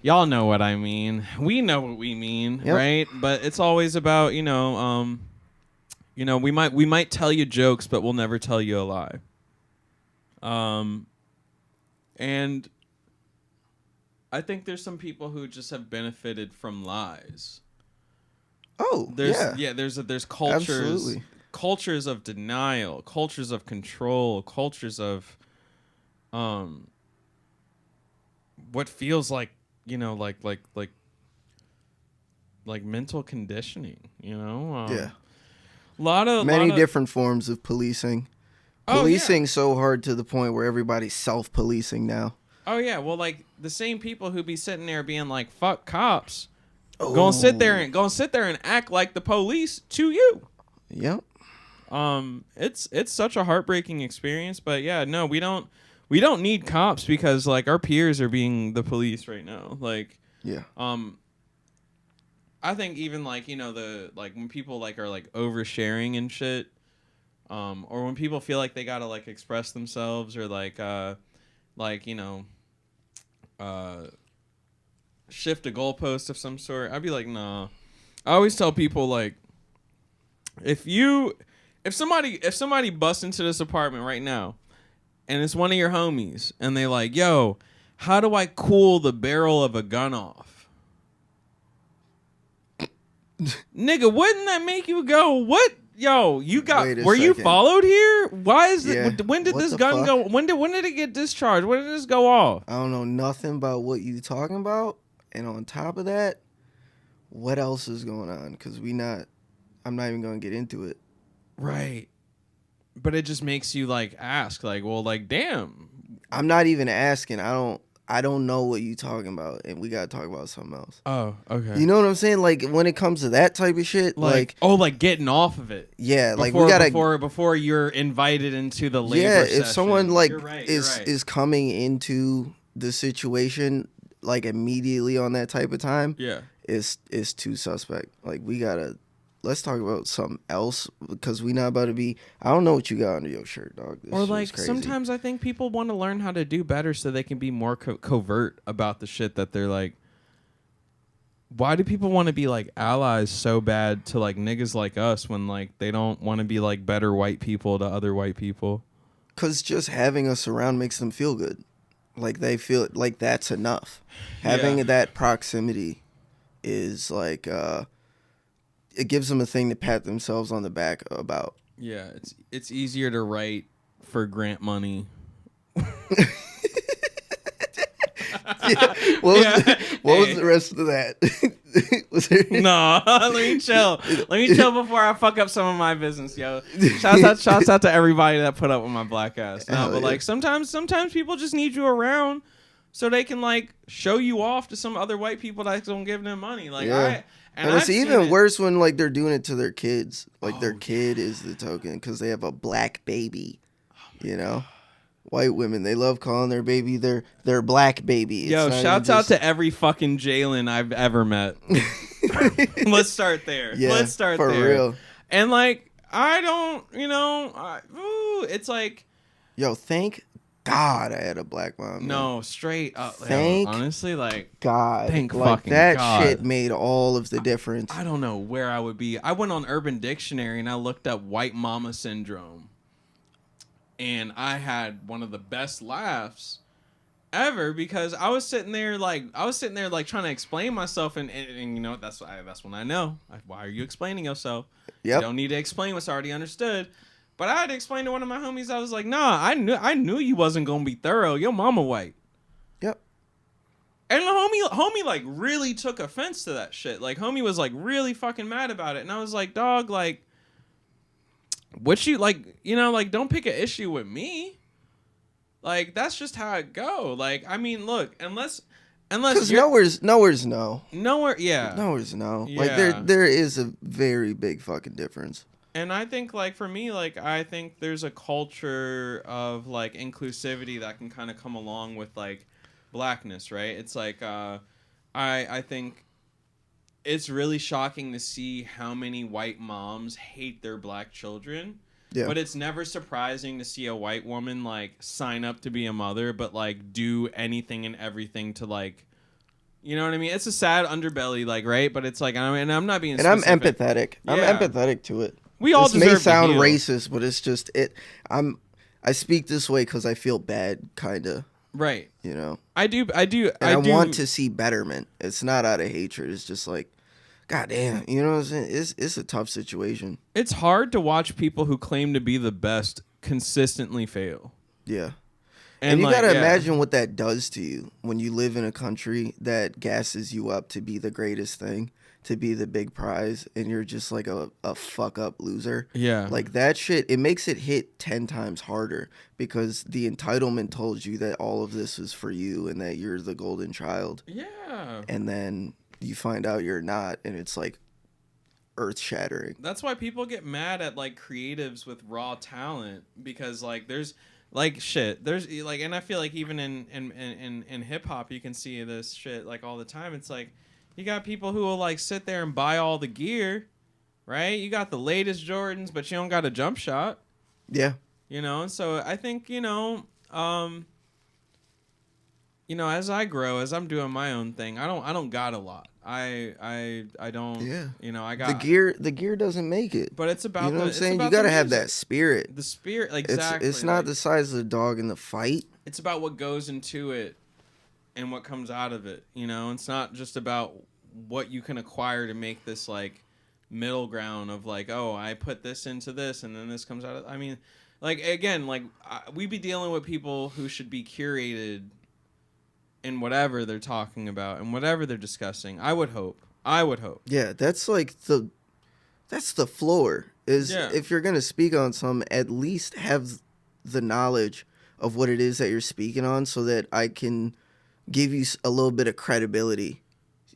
Y'all know what I mean. We know what we mean, yep. Right? But it's always about we might tell you jokes, but we'll never tell you a lie. And I think there's some people who just have benefited from lies. Oh, There's cultures, absolutely. Cultures of denial, cultures of control, cultures of what feels like like mental conditioning, yeah. Many different forms of policing. Policing so hard to the point where everybody's self-policing now. Oh yeah, well, like the same people who be sitting there being like "fuck cops," gonna sit there and act like the police to you. Yep. It's such a heartbreaking experience, but yeah, no, we don't need cops because like our peers are being the police right now. Like, yeah. I think even like when people like are like oversharing and shit, or when people feel like they gotta like express themselves or shift a goalpost of some sort, I'd be like, nah. I always tell people like, if somebody busts into this apartment right now, and it's one of your homies, and they like, yo, how do I cool the barrel of a gun off? Nigga, wouldn't that make you go, what? Yo, were you followed here? Why is it? When did this gun go? When did it get discharged? When did this go off? I don't know nothing about what you talking about. And on top of that, what else is going on? Because I'm not even going to get into it. Right. But it just makes you like ask, like, well, like, damn. I'm not even asking. I don't know what you talking about, and we gotta talk about something else. Oh, okay. You know what I'm saying? Like when it comes to that type of shit, like getting off of it. Yeah, before, like we gotta before you're invited into the labor session. If someone like right, is coming into the situation like immediately on that type of time, it's too suspect. Like let's talk about something else because we not about to be. I don't know what you got under your shirt, dog. This or like sometimes I think people want to learn how to do better so they can be more covert about the shit that they're like. Why do people want to be like allies so bad to like niggas like us when like they don't want to be like better white people to other white people? Because just having us around makes them feel good. Like they feel like that's enough. Having that proximity is like. It gives them a thing to pat themselves on the back about. Yeah, it's easier to write for grant money. What was the rest of that? Was there... No, let me chill. Let me chill before I fuck up some of my business, yo. Shouts out to everybody that put up with my black ass. No, but like sometimes people just need you around so they can like show you off to some other white people that don't give them money. Like And it's even worse when like they're doing it to their kids. Like their kid is the token because they have a black baby. You know, white women, they love calling their baby their black baby. Yo, shouts out to every fucking Jalen I've ever met. Let's start there. Yeah, let's start for there. real. And like I don't, it's like, yo, thank God I had a black mom. No, man. Straight up. Thank honestly, like God. Thank like, fucking that God. shit made all of the difference. I don't know where I would be. I went on Urban Dictionary and I looked up white mama syndrome. And I had one of the best laughs ever, because I was sitting there like trying to explain myself, and you know that's when I know, why are you explaining yourself? You Yep. don't need to explain what's already understood. But I had to explain to one of my homies. I was like, nah, I knew you wasn't gonna be thorough. Your mama white. Yep. And the homie like really took offense to that shit. Like homie was like really fucking mad about it. And I was like, dog, like, what you like, you know, like don't pick an issue with me. Like that's just how it go. Like, I mean, look, unless Because nowhere's no. Nowhere, yeah. Nowhere's no. Yeah. Like there is a very big fucking difference. And I think, like, for me, like, I think there's a culture of, like, inclusivity that can kind of come along with, like, blackness, right? It's like, I think it's really shocking to see how many white moms hate their black children. Yeah. But it's never surprising to see a white woman, like, sign up to be a mother, but, like, do anything and everything to, like, you know what I mean? It's a sad underbelly, like, right? But it's like, I mean, I'm not being specific. I'm empathetic. Yeah. I'm empathetic to it. We all this may sound to heal. racist, but it's just it. I speak this way because I feel bad, kind of. Right. You know. I do. And I want to see betterment. It's not out of hatred. It's just like, God damn. You know what I'm saying? It's a tough situation. It's hard to watch people who claim to be the best consistently fail. Yeah. And you gotta imagine what that does to you when you live in a country that gasses you up to be the greatest thing, to be the big prize, and you're just like a fuck up loser. Yeah. Like that shit, it makes it hit 10 times harder because the entitlement told you that all of this is for you and that you're the golden child. Yeah. And then you find out you're not, and it's like earth shattering. That's why people get mad at like creatives with raw talent, because like there's like shit. There's like, and I feel like even in hip hop you can see this shit like all the time. It's like you got people who will like sit there and buy all the gear, right? You got the latest Jordans, but you don't got a jump shot. Yeah. You know, so I think, as I grow, as I'm doing my own thing, I don't got a lot. I don't. Yeah. I got the gear doesn't make it. But it's about, you know what I'm saying. You got to have that spirit. The spirit, exactly. It's not the size of the dog in the fight. It's about what goes into it and what comes out of it. It's not just about what you can acquire to make this like middle ground of like, oh, I put this into this and then this comes out of. I mean, like again, like we be dealing with people who should be curated in whatever they're talking about and whatever they're discussing. I would hope. Yeah, that's like that's the floor. If you're gonna speak on some, at least have the knowledge of what it is that you're speaking on, so that I can give you a little bit of credibility.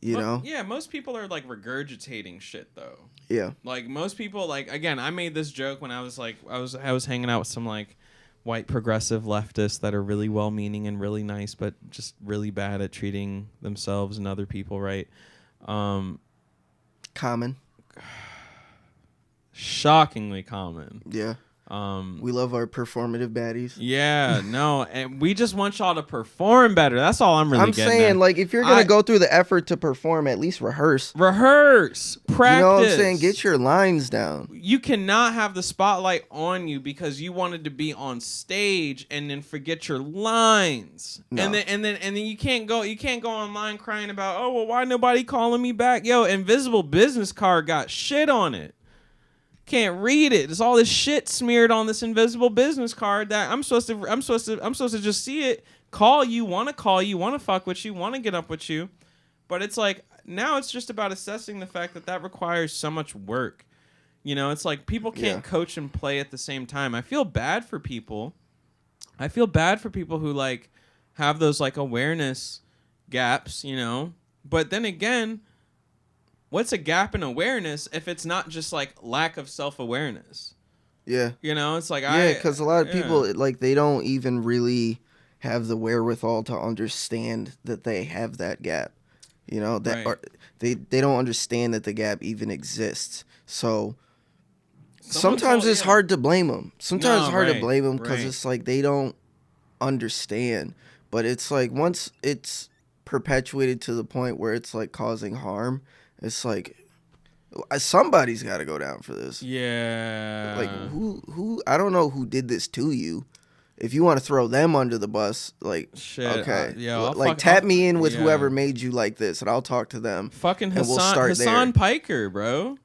You know? Yeah, most people are like regurgitating shit though. Yeah. Like most people, like again, I made this joke when I was like I was hanging out with some like white progressive leftists that are really well-meaning and really nice, but just really bad at treating themselves and other people right. Common. Shockingly common. Yeah. We love our performative baddies. Yeah, no, and we just want y'all to perform better. That's all I'm really getting saying, at. like, if you're going to go through the effort to perform, at least rehearse. Practice. You know what I'm saying? Get your lines down. You cannot have the spotlight on you because you wanted to be on stage and then forget your lines. No. And then you can't go online crying about, oh, well, why nobody calling me back? Yo, invisible business card got shit on it. Can't read it. There's all this shit smeared on this invisible business card that I'm supposed to just see it, call you, want to fuck with you, want to get up with you. But it's like now it's just about assessing the fact that requires so much work. It's like people can't coach and play at the same time. I feel bad for people. Who like have those like awareness gaps, But then again, what's a gap in awareness if it's not just like lack of self-awareness? Yeah. It's like because a lot of people like they don't even really have the wherewithal to understand that they have that gap. They don't understand that the gap even exists. So sometimes it's hard to blame them. Sometimes it's hard to blame them because it's like they don't understand. But it's like once it's perpetuated to the point where it's like causing harm, it's like somebody's got to go down for this. Yeah. Like who I don't know who did this to you, If you want to throw them under the bus, like, Shit, okay, yeah, tap me in with yeah. whoever made you like this, and I'll talk to them. Fucking and we'll start Hassan there. Piker, bro.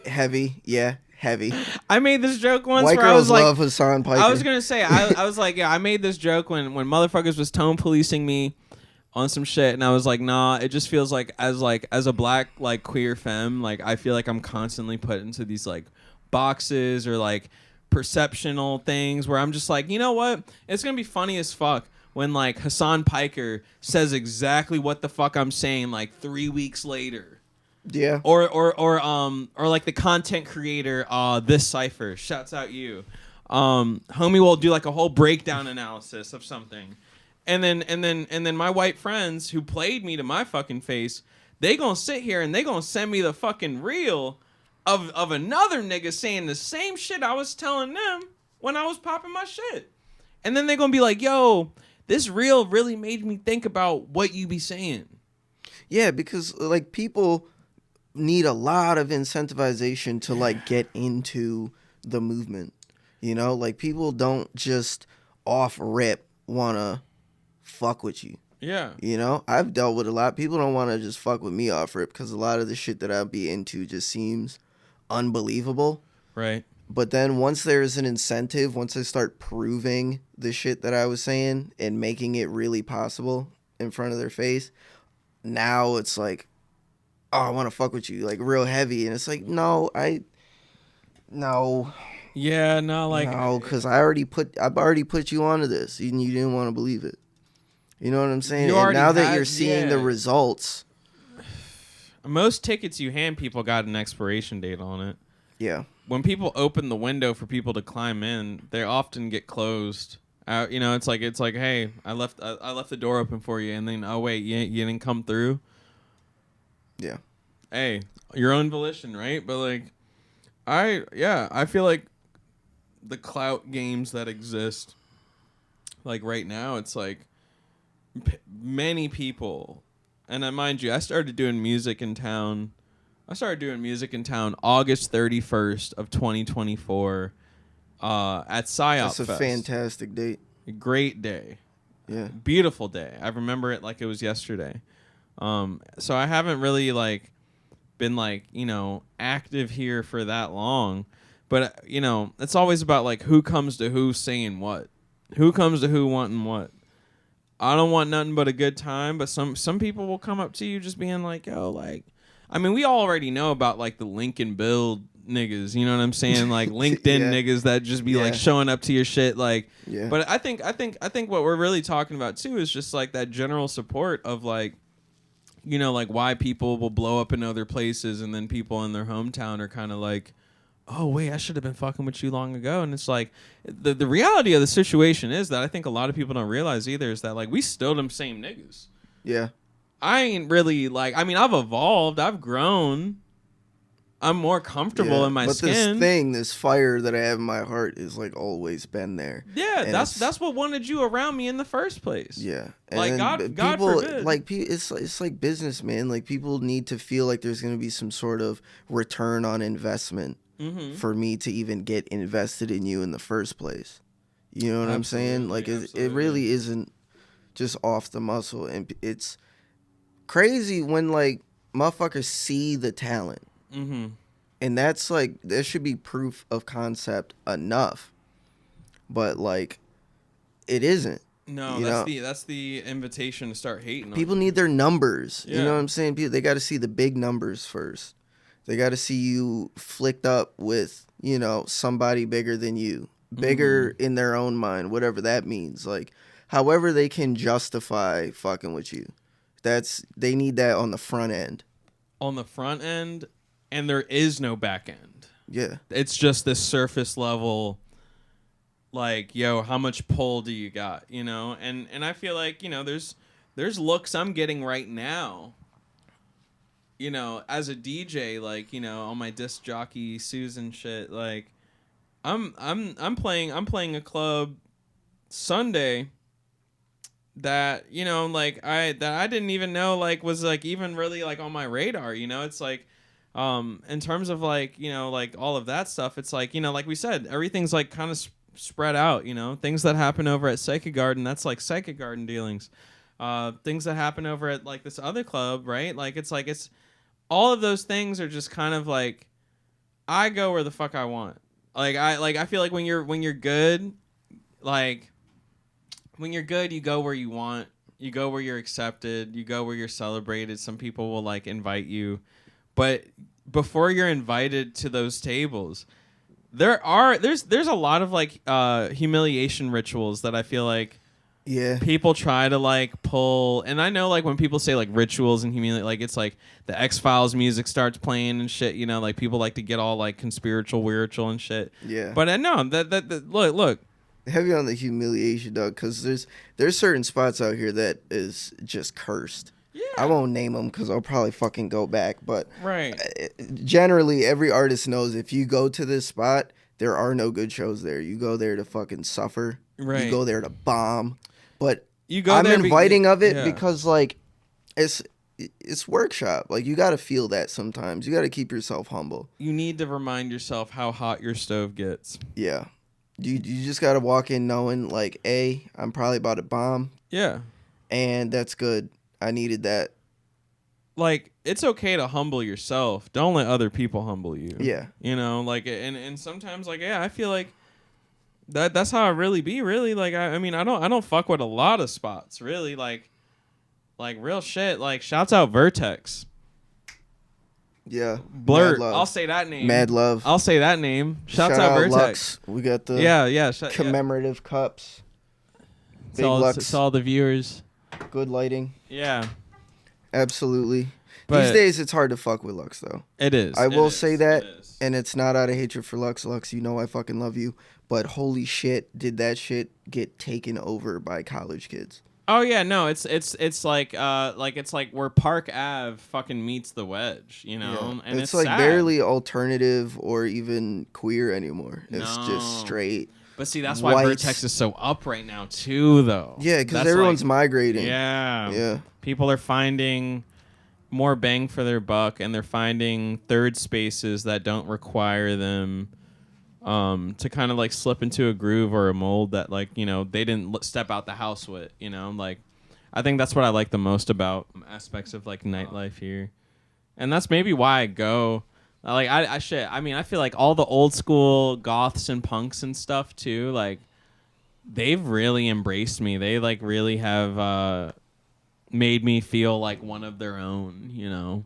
Heavy, yeah, heavy. I made this joke once White where girls I was like, love Hassan Piker. I was gonna say, I was like, yeah, I made this joke when motherfuckers was tone policing me on some shit, and I was like, nah, it just feels like as a black like queer femme, like I feel like I'm constantly put into these like boxes or like perceptional things where I'm just like, you know what, it's gonna be funny as fuck when like Hassan Piker says exactly what the fuck I'm saying like 3 weeks later. Yeah. Or like the content creator, this cipher, shouts out you. Homie will do like a whole breakdown analysis of something. And then my white friends who played me to my fucking face, they gonna sit here and they gonna send me the fucking reel of another nigga saying the same shit I was telling them when I was popping my shit. And then they gonna be like, yo, this reel really made me think about what you be saying. Yeah, because like people need a lot of incentivization to like get into the movement. You know, like people don't just off rip wanna fuck with you. Yeah. You know, I've dealt with a lot. People don't want to just fuck with me off rip because a lot of the shit that I'll be into just seems unbelievable. Right. But then once there's an incentive, once I start proving the shit that I was saying and making it really possible in front of their face, now it's like, oh, I want to fuck with you, like real heavy. And it's like, no. Yeah, no, like no, because I've already put you onto this, and you didn't want to believe it. You know what I'm saying? And now that you're seeing the results, most tickets you hand people got an expiration date on it. Yeah. When people open the window for people to climb in, they often get closed. You know, it's like, hey, I left the door open for you, and then, oh wait, you didn't come through. Yeah. Hey, your own volition, right? But like, I feel like the clout games that exist, like right now, it's like many people, and mind you, I started doing music in town August 31st of 2024 at PsyOp That's a Fest. fantastic date. A great day. Yeah. Beautiful day. I remember it like it was yesterday. So I haven't really like been like, you know, active here for that long, but you know, it's always about like who comes to who saying what. Who comes to who wanting what. I don't want nothing but a good time, but some people will come up to you just being like, yo, like, I mean, we already know about like the Lincoln Build niggas, you know what I'm saying? Like LinkedIn niggas that just be like showing up to your shit, like. Yeah. But I think what we're really talking about too is just like that general support of like, you know, like why people will blow up in other places and then people in their hometown are kind of like, oh wait, I should have been fucking with you long ago. And it's like the reality of the situation is that I think a lot of people don't realize either is that like we still them same niggas. Yeah. I ain't really like, I mean, I've evolved, I've grown, I'm more comfortable in my skin. But this fire that I have in my heart is like always been there. Yeah, and that's what wanted you around me in the first place. Yeah, and like God forbid. Like it's like business, man. Like people need to feel like there's gonna be some sort of return on investment for me to even get invested in you in the first place. You know what I'm saying? Like it really isn't just off the muscle, and it's crazy when like motherfuckers see the talent. Mm-hmm. And that's like, there should be proof of concept enough. But like, it isn't. No, that's the invitation to start hating. People need their numbers. Yeah. You know what I'm saying? People, they got to see the big numbers first. They got to see you flicked up with, you know, somebody bigger than you. Bigger in their own mind, whatever that means. Like, however they can justify fucking with you. They need that on the front end. On the front end? And there is no back end. Yeah. It's just this surface level, like, yo, how much pull do you got, you know? And I feel like, you know, there's looks I'm getting right now, you know, as a DJ, like, you know, on my disc jockey Susan shit, like, I'm playing a club Sunday that, you know, like I didn't even know like was like even really like on my radar, you know? It's like in terms of like, you know, like all of that stuff, it's like, you know, like we said, everything's like kind of spread out, you know, things that happen over at Psychic Garden, that's like Psychic Garden dealings. Things that happen over at like this other club, right? Like it's all of those things are just kind of like I go where the fuck I want. I feel like when you're good, like when you're good, you go where you want. You go where you're accepted. You go where you're celebrated. Some people will like invite you, but before you're invited to those tables, there's a lot of like humiliation rituals that I feel like people try to like pull. And I know like when people say like rituals and humiliate, like it's like the X-Files music starts playing and shit, you know, like people like to get all like conspiratorial weiritual and shit. Yeah. But I know that look. Heavy on the humiliation, dog, because there's certain spots out here that is just cursed. Yeah. I won't name them because I'll probably fucking go back. But right. Generally, every artist knows if you go to this spot, there are no good shows there. You go there to fucking suffer. Right. You go there to bomb. But I'm inviting of it because like it's workshop. Like you got to feel that sometimes. You got to keep yourself humble. You need to remind yourself how hot your stove gets. Yeah. You just got to walk in knowing, like, A, I'm probably about to bomb. Yeah. And that's good. I needed that. Like, it's okay to humble yourself. Don't let other people humble you. Yeah. You know, like, and sometimes, like, yeah, I feel like that's how I really be, really. Like, I mean, I don't fuck with a lot of spots, really. Like real shit. Like, shouts out Vertex. Yeah. Blurt. I'll say that name. Mad love. I'll say that name. Shouts out Vertex. Lux. We got the commemorative cups. Big Lux. It's all the viewers. Good lighting. Yeah. Absolutely. These days, it's hard to fuck with Lux, though. It is. I will say that, and it's not out of hatred for Lux. Lux, you know I fucking love you. But holy shit, did that shit get taken over by college kids. Oh yeah, no, it's like it's like where Park Ave fucking meets the Wedge, you know, and it's like sad. Barely alternative or even queer anymore. It's just straight. But see, that's why Vertex is so up right now too, though. Yeah, because everyone's migrating. Yeah, people are finding more bang for their buck, and they're finding third spaces that don't require them to kind of like slip into a groove or a mold that like, you know, they didn't step out the house with, you know, like I think that's what I like the most about aspects of like nightlife here. And that's maybe why I go like I mean, I feel like all the old school goths and punks and stuff too, like they've really embraced me. They like really have made me feel like one of their own, you know.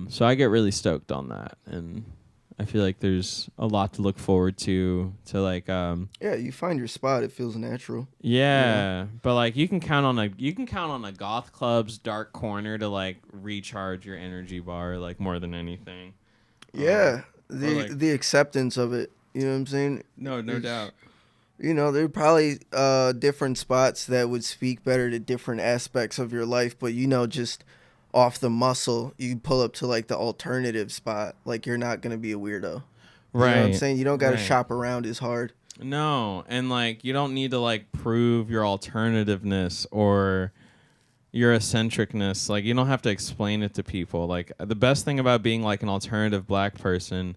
So I get really stoked on that, and I feel like there's a lot to look forward to like you find your spot, it feels natural. Yeah. But like you can count on a goth club's dark corner to like recharge your energy bar like more than anything. Yeah. The acceptance of it, you know what I'm saying? No doubt. You know, there are probably different spots that would speak better to different aspects of your life, but you know, just off the muscle, you pull up to like the alternative spot, like you're not gonna be a weirdo. Right. You know what I'm saying? You don't gotta shop around as hard. No, and like you don't need to like prove your alternativeness or your eccentricness. Like you don't have to explain it to people. Like the best thing about being like an alternative black person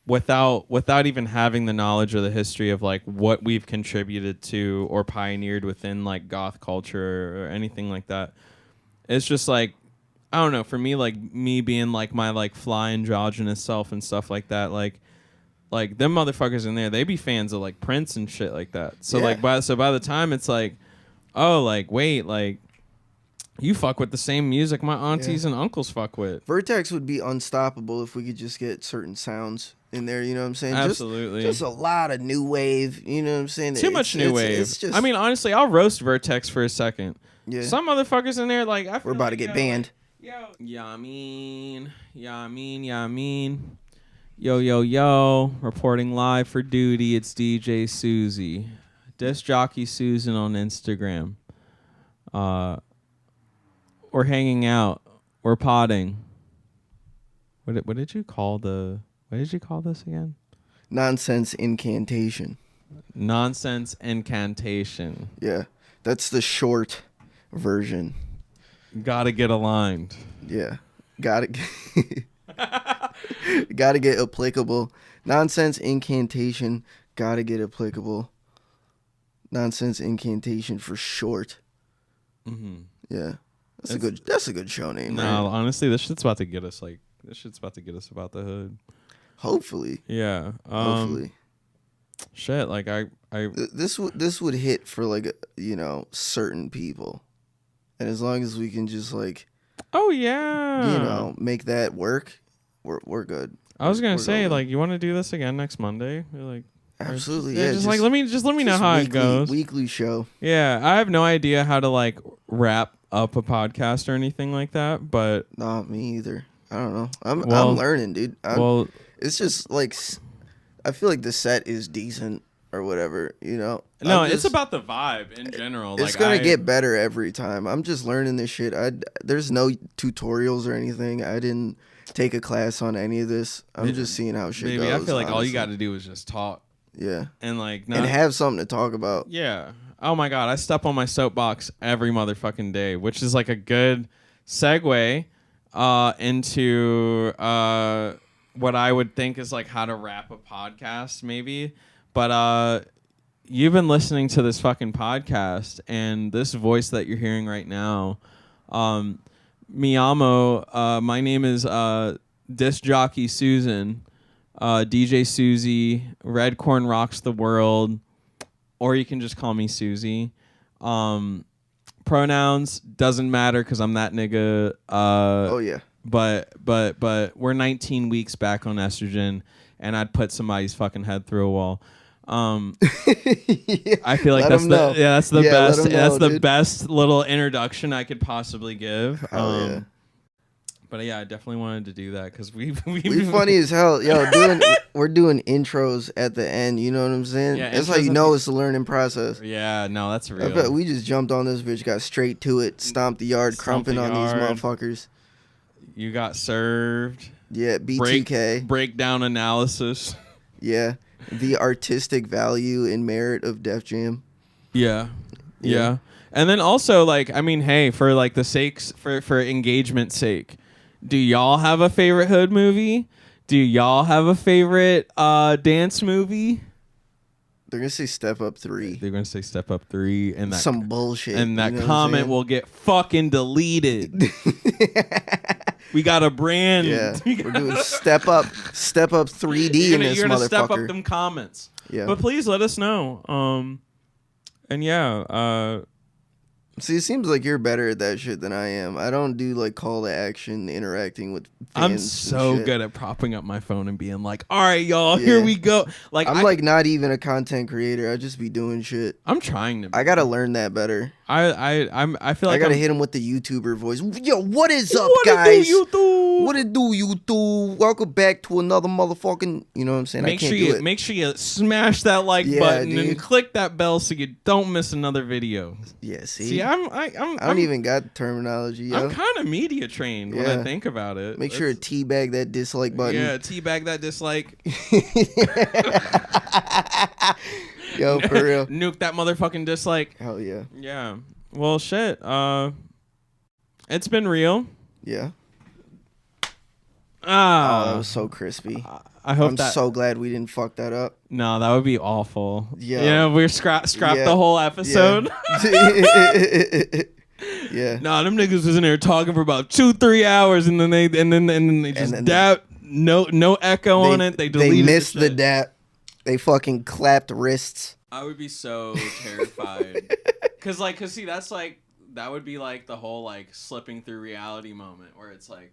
without even having the knowledge or the history of like what we've contributed to or pioneered within like goth culture or anything like that. It's just like, I don't know, for me, like me being like my like fly androgynous self and stuff like that, like them motherfuckers in there, they be fans of like Prince and shit like that. So like by the time it's like, oh, like wait, like you fuck with the same music my aunties and uncles fuck with. Vertex would be unstoppable if we could just get certain sounds in there, you know what I'm saying? Absolutely. Just a lot of new wave, you know what I'm saying? Too much new wave. It's just, I mean, honestly, I'll roast Vertex for a second. Yeah. Some motherfuckers in there, like, we're about to get banned. Yo, Yo, reporting live for duty. It's DJ Suzy, Disc Jockey Susan on Instagram. We're hanging out. We're potting. What did you call this again? Nonsense Incantation. Nonsense Incantation. Yeah, that's the short version. Gotta get aligned. Yeah, gotta get applicable. Nonsense Incantation, Gotta get applicable. Nonsense Incantation for short. Mm-hmm. Yeah. That's a good show name, no, right? honestly, this shit's about to get us about the hood. Hopefully. Yeah. Hopefully. Shit, like I This would hit for like certain people. And as long as we can just like oh yeah. make that work, we're good. I was gonna We're say, golden. like, you want to do this again next Monday? You're like, Absolutely, yeah. Just like let me know how it goes. Weekly show. Yeah, I have no idea how to like wrap up a podcast or anything like that, but Not me either. I don't know. I'm learning, dude. It's just like I feel like the set is decent or whatever. No, it's about the vibe in general. It's gonna get better every time. I'm just learning this shit. There's no tutorials or anything. I didn't take a class on any of this. I'm just seeing how shit goes. I feel like honestly. all you got to do is just talk. Yeah. And like and have something to talk about. Yeah. Oh my god, I step on my soapbox every motherfucking day, which is like a good segue into what I would think is like how to wrap a podcast maybe. But you've been listening to this fucking podcast and this voice that you're hearing right now, Miyamo, my name is Disc Jockey Susan. DJ Suzy, Red Corn Rocks the World, or you can just call me Suzy. Pronouns doesn't matter because I'm that nigga. Oh yeah. But we're 19 weeks back on estrogen, and I'd put somebody's fucking head through a wall. I feel like that's the best. That's the best little introduction I could possibly give. Yeah. But yeah, I definitely wanted to do that because we funny as hell, yo. We're doing intros at the end. You know what I'm saying? Yeah, that's how you know it's a learning process. Yeah, no, that's real. I bet we just jumped on this bitch, got straight to it, stomped the yard, crumping on these motherfuckers. You got served. Yeah, BTK. Breakdown analysis. Yeah, the artistic value and merit of Def Jam. Yeah. And then also, like, I mean, hey, for like the sakes, for engagement's sake, do y'all have a favorite hood movie? Do y'all have a favorite dance movie? They're gonna say Step Up 3. They're gonna say Step Up 3, and that some bullshit. And that comment will get fucking deleted. We got a brand. Yeah, we're doing Step Up 3D in this motherfucker. You're gonna step up them comments. Yeah, but please let us know. And yeah. See, it seems like you're better at that shit than I am. I don't do like call to action, interacting with fans. I'm so good at propping up my phone and being like, "All right, y'all, here we go." Like I'm like not even a content creator. I just be doing shit. I'm trying to. I gotta learn that better. I feel like I gotta hit him with the YouTuber voice. Yo, what is up, guys? What it do, YouTube? Welcome back to another motherfucking. You know what I'm saying? Make sure you smash that like button and click that bell so you don't miss another video. Yeah, see, I don't even got terminology. Yo. I'm kind of media trained when I think about it. Make sure to teabag that dislike button. Yeah, teabag that dislike. Yo, for real. Nuke that motherfucking dislike. Hell yeah. Yeah. Well, shit. It's been real. Yeah. Oh, that was so crispy. I'm so glad we didn't fuck that up. No, that would be awful. Yeah. Yeah, we're scrap the whole episode. Yeah. Nah, them niggas was in there talking for about 2-3 hours, and then they just dap. No echo on it. They deleted. They missed the dap. They fucking clapped wrists. I would be so terrified. Cause see, that's like that would be like the whole like slipping through reality moment where it's like,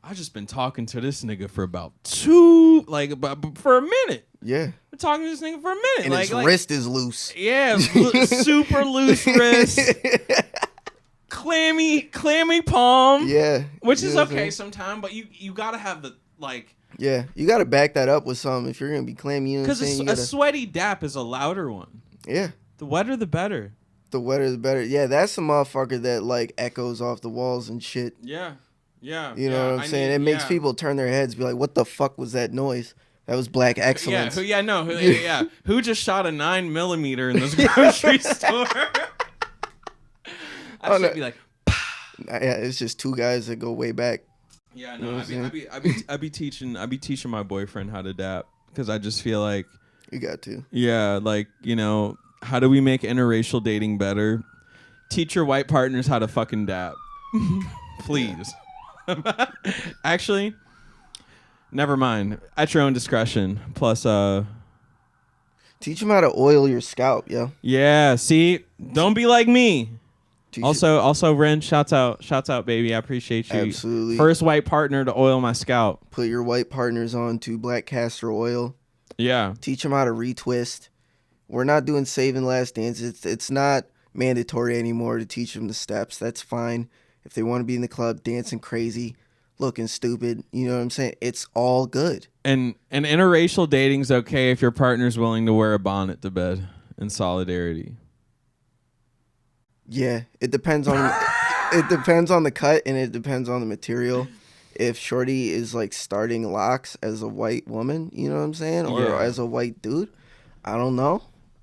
I just been talking to this nigga for about for a minute. Yeah. Been talking to this nigga for a minute. And his wrist is loose. Yeah, super loose wrist. Clammy palm. Yeah. Which is okay sometimes, but you gotta have the like. Yeah, you gotta back that up with something if you're gonna be clammy. You know what I'm saying? Because a sweaty dap is a louder one. Yeah. The wetter, the better. The wetter, the better. Yeah, that's a motherfucker that like echoes off the walls and shit. Yeah. Yeah. You know what I'm saying? It makes people turn their heads, be like, "What the fuck was that noise?" That was black excellence. Who just shot a 9mm in this grocery store? I should be like, yeah, it's just two guys that go way back. Yeah, no, I be teaching my boyfriend how to dap because I just feel like You got to. Yeah, like, how do we make interracial dating better? Teach your white partners how to fucking dap. Please. Actually, never mind. At your own discretion. Plus, teach them how to oil your scalp, yo. yeah, see? Don't be like me. Teach Also, Ren, shouts out, baby. I appreciate you. Absolutely. First white partner to oil my scalp. Put your white partners on to black castor oil. Yeah. Teach them how to retwist. We're not doing saving last dance. It's not mandatory anymore to teach them the steps. That's fine. If they want to be in the club dancing crazy, looking stupid, you know what I'm saying? It's all good. And interracial dating's okay if your partner's willing to wear a bonnet to bed in solidarity. Yeah, it depends on the cut and it depends on the material. If Shorty is like starting locks as a white woman, you know what I'm saying? Or as a white dude, I don't know.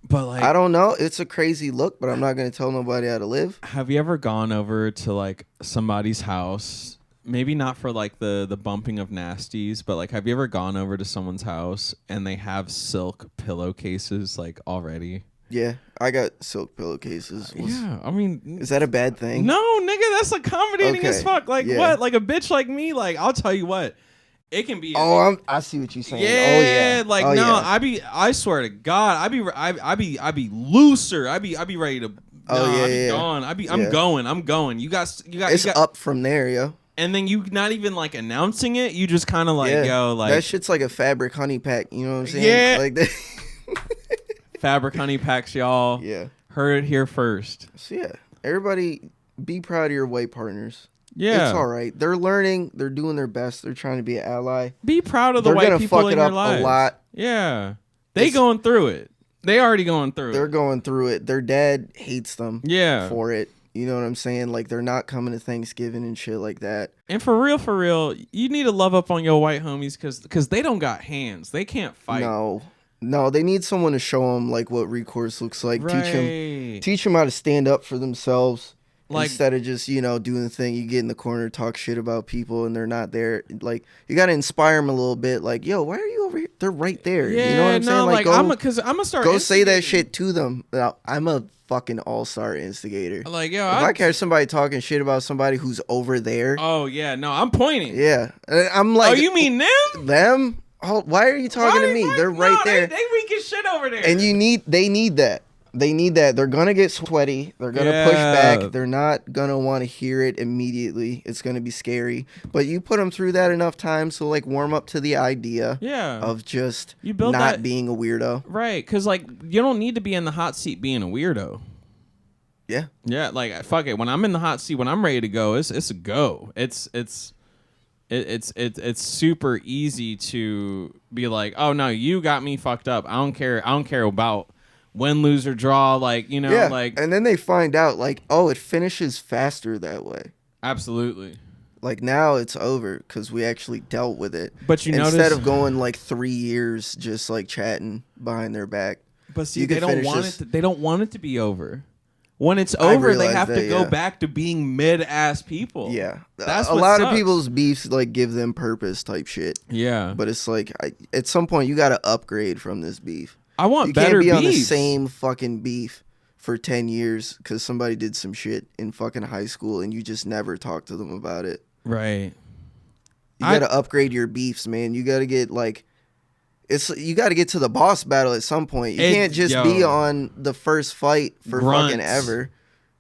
But like, I don't know. It's a crazy look, but I'm not going to tell nobody how to live. Have you ever gone over to like somebody's house? Maybe not for like the bumping of nasties, but like, have you ever gone over to someone's house and they have silk pillowcases like already? Yeah, I got silk pillowcases. Yeah, I mean, is that a bad thing? No, nigga, that's accommodating as fuck. Like what? Like a bitch like me? Like I'll tell you what, it can be. I see what you're saying. Yeah, like oh, no, yeah. I swear to God, I be looser. I be ready to. I be gone. I'm going. You got. It's up from there, yo. And then you not even like announcing it. You just kind of like, yo, like that shit's like a fabric honey pack. You know what I'm saying? Yeah, like that. Fabric honey packs, y'all. Yeah, heard it here first. So yeah, everybody, be proud of your white partners. Yeah, it's all right. They're learning. They're doing their best. They're trying to be an ally. Be proud of the white people in your lives. A lot. Yeah, they going through it. They already going through it. They're going through it. Their dad hates them. Yeah, for it. You know what I'm saying? Like they're not coming to Thanksgiving and shit like that. And for real, you need to love up on your white homies because they don't got hands. They can't fight. No, they need someone to show them like what recourse looks like. Right. Teach them how to stand up for themselves. Like, instead of just, doing the thing, you get in the corner, talk shit about people, and they're not there. Like, you got to inspire them a little bit. Like, yo, why are you over here? They're right there. Yeah, you know what I'm saying? Like, I'm gonna start. Go say that shit to them. Now, I'm a fucking all-star instigator. Like, yo, if I catch somebody talking shit about somebody who's over there. Oh yeah, no, I'm pointing. Yeah, I'm like. Oh, you mean them? Them? Oh, why are you talking to me? They're right there. They weak as shit over there. And they need that. They need that. They're going to get sweaty. They're going to push back. They're not going to want to hear it immediately. It's going to be scary. But you put them through that enough times to like warm up to the idea of just not being a weirdo. Right. Because like you don't need to be in the hot seat being a weirdo. Yeah. Yeah. Like fuck it. When I'm in the hot seat, when I'm ready to go, it's a go. It's super easy to be like, oh no, you got me fucked up. I don't care about win, lose, or draw. Like, like, and then they find out like, oh, it finishes faster that way. Absolutely. Like now it's over because we actually dealt with it. But instead of going like 3 years just like chatting behind their back. But see, they don't want it. They don't want it to be over. When it's over, they have to go back to being mid-ass people. Yeah. That's a lot of people's beefs like give them purpose type shit. Yeah. But it's like at some point you got to upgrade from this beef. I want you better beefs. You can't be on the same fucking beef for 10 years because somebody did some shit in fucking high school and you just never talk to them about it. Right. You got to upgrade your beefs, man. You got to get like... You got to get to the boss battle at some point. You can't just be on the first fight for fucking ever.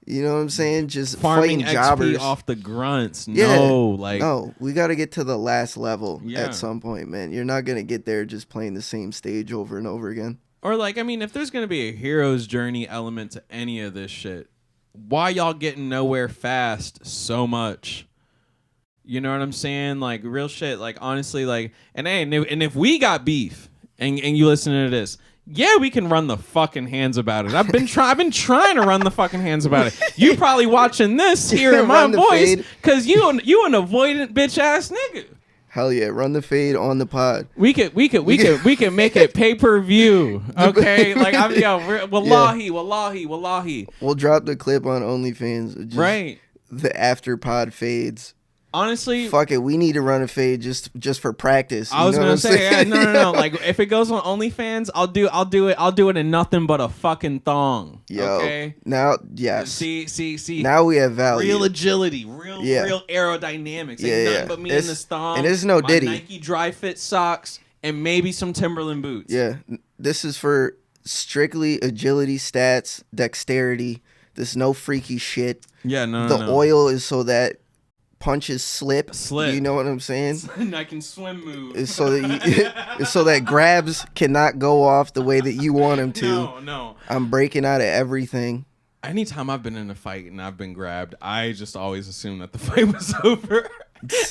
You know what I'm saying? Just farming fighting jobbers XP off the grunts. Yeah. No, we got to get to the last level at some point, man. You're not gonna get there just playing the same stage over and over again. Or like, I mean, if there's gonna be a hero's journey element to any of this shit, why y'all getting nowhere fast so much? You know what I'm saying? Like real shit. Like honestly, like and if we got beef and you listen to this, yeah, we can run the fucking hands about it. I've been trying to run the fucking hands about it. You probably watching this hearing my voice because you an avoidant bitch ass nigga. Hell yeah, run the fade on the pod. We could make it pay-per-view. Okay, like wallahi. We'll drop the clip on OnlyFans. Right. The after pod fades. honestly, fuck it. We need to run a fade just for practice. I was gonna say, yeah, no. Like if it goes on OnlyFans, I'll do it in nothing but a fucking thong. Yo, okay. Now, yes. See. Now we have value. Real agility, real aerodynamics. Ain't nothing but me in this thong. And it's no my Diddy. Nike dry fit socks and maybe some Timberland boots. Yeah, this is for strictly agility, stats, dexterity. There's no freaky shit. Yeah, no. The oil is so that punches slip. You know what I'm saying? And I can swim move. It's so that it's so that grabs cannot go off the way that you want them to. No. I'm breaking out of everything. Anytime I've been in a fight and I've been grabbed, I just always assume that the fight was over.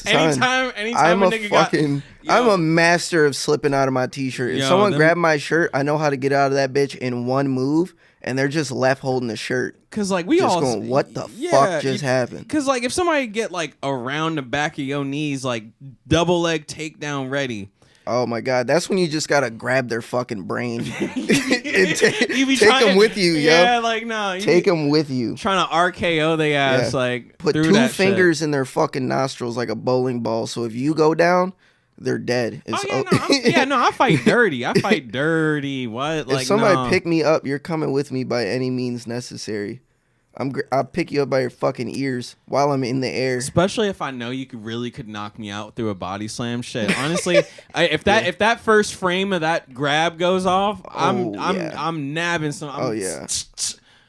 Anytime I'm a a nigga fucking, I'm a master of slipping out of my t-shirt. If someone grabbed my shirt, I know how to get out of that bitch in one move, and they're just left holding the shirt. Cause like we just all going, what the fuck just happened? Cause like if somebody get like around the back of your knees, like double leg takedown ready. Oh my god, that's when you just gotta grab their fucking brain and take them with you, yo. Yeah, like no, take them with you. Trying to RKO they ass, like put two fingers in their fucking nostrils like a bowling ball. So if you go down, they're dead. I fight dirty. What? Like if somebody pick me up, you're coming with me by any means necessary. I'll pick you up by your fucking ears while I'm in the air. Especially if I know you could knock me out through a body slam. Shit, honestly, if that first frame of that grab goes off, I'm nabbing some.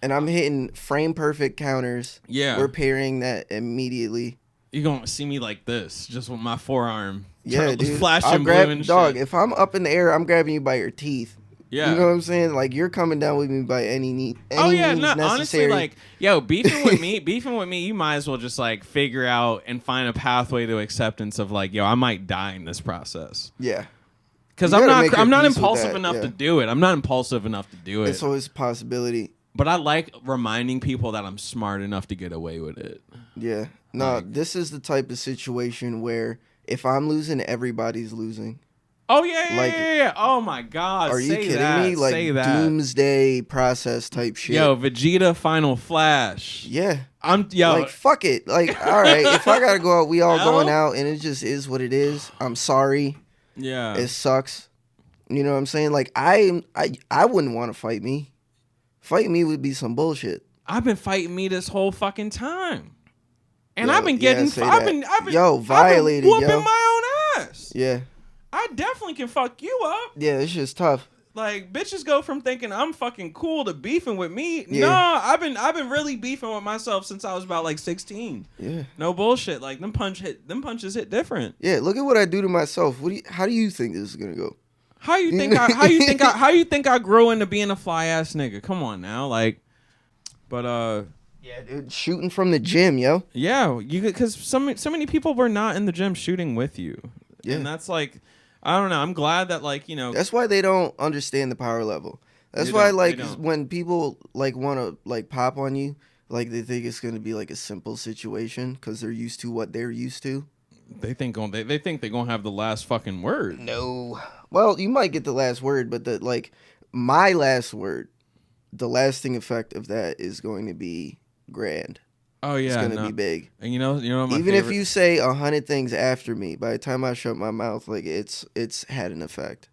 And I'm hitting frame perfect counters. Yeah, we're parrying that immediately. You're gonna see me like this, just with my forearm. Yeah, dude. Flashing blue and dog. Shit. If I'm up in the air, I'm grabbing you by your teeth. Yeah, you know what I'm saying? Like you're coming down with me by any means necessary. Honestly, like beefing with me, you might as well just like figure out and find a pathway to acceptance of like, I might die in this process. Yeah, because I'm not impulsive enough to do it. I'm not impulsive enough to do it. It's always a possibility. But I like reminding people that I'm smart enough to get away with it. Yeah, no, this is the type of situation where if I'm losing, everybody's losing. Oh yeah. Oh my God. Are you kidding me? Like doomsday process type shit. Yo, Vegeta Final Flash. Yeah. Like fuck it. Like all right, if I gotta go out, we all going out, and it just is what it is. I'm sorry. Yeah. It sucks. You know what I'm saying? Like I wouldn't want to fight me. Fighting me would be some bullshit. I've been fighting me this whole fucking time, and I've been getting violated. I've been whooping my own ass. Yeah. I definitely can fuck you up. Yeah, it's just tough. Like bitches go from thinking I'm fucking cool to beefing with me. Yeah. No, I've been really beefing with myself since I was about like 16. Yeah. No bullshit. Like them punches hit different. Yeah, look at what I do to myself. How do you think this is gonna go? How you think I grow into being a fly ass nigga? Come on now, like, but yeah, dude, shooting from the gym, yo. Yeah, because so many people were not in the gym shooting with you. Yeah, and that's like. I don't know. I'm glad that That's why they don't understand the power level. That's why when people like want to like pop on you, like they think it's gonna be like a simple situation because they're used to what they're used to. They think they're gonna have the last fucking word. No. Well, you might get the last word, but my last word, the lasting effect of that is going to be grand. Oh yeah, it's gonna be big. And you know, even if you say 100 things after me, by the time I shut my mouth, like it's had an effect.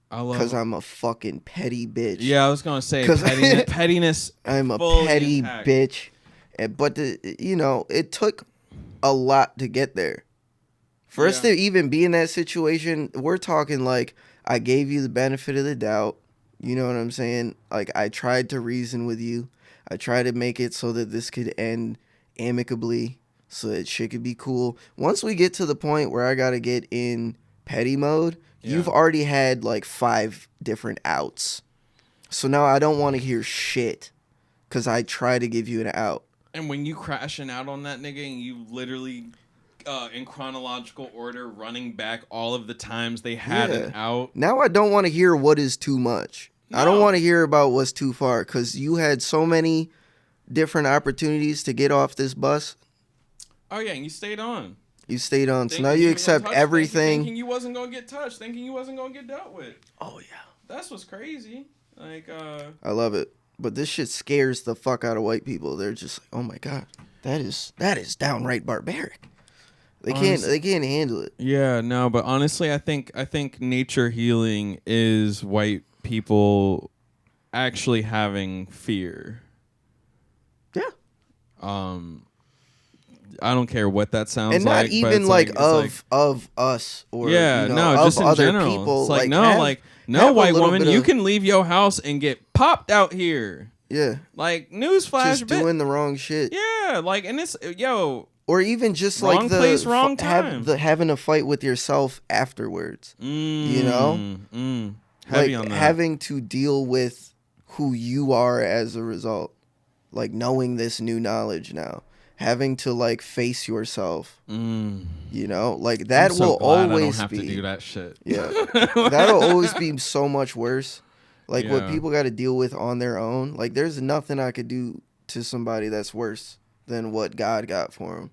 Because I'm a fucking petty bitch. Yeah, I was gonna say pettiness. I'm a petty bitch, but it took a lot to get there. For us to even be in that situation, we're talking like I gave you the benefit of the doubt. You know what I'm saying? Like I tried to reason with you. I try to make it so that this could end amicably, so that shit could be cool. Once we get to the point where I gotta get in petty mode, you've already had like 5 different outs. So now I don't want to hear shit, because I try to give you an out. And when you crashing out on that nigga and you literally, in chronological order, running back all of the times they had an out. Now I don't want to hear what is too much. No. I don't want to hear about what's too far, because you had so many different opportunities to get off this bus. Oh, yeah, and you stayed on. You stayed on. So now you accept everything. Thinking you wasn't going to get touched. Thinking you wasn't going to get dealt with. Oh, yeah. That's what's crazy. Like, I love it. But this shit scares the fuck out of white people. They're just like, oh, my God. That is downright barbaric. They Honestly, can't handle it. yeah, no, but honestly, I think nature healing is white people actually having fear. Yeah. Um, I don't care what that sounds And not like, but even it's like it's like of us or yeah, no, of just in other general. people. It's like no, have a white little woman, bit you of, can leave your house and get popped out here. yeah, Like newsflash, just doing the wrong shit. yeah, like and it's Or even just wrong like place, wrong time. having a fight with yourself afterwards. You know, Heavy like on that. having to deal with who you are as a result. Like knowing this new knowledge now, having to like face yourself. You know, like that I'm so will glad always I don't have be. to do that shit. Yeah, that'll always be so much worse. Like what Yeah. people got to deal with on their own. Like there's nothing I could do to somebody that's worse than what God got for them.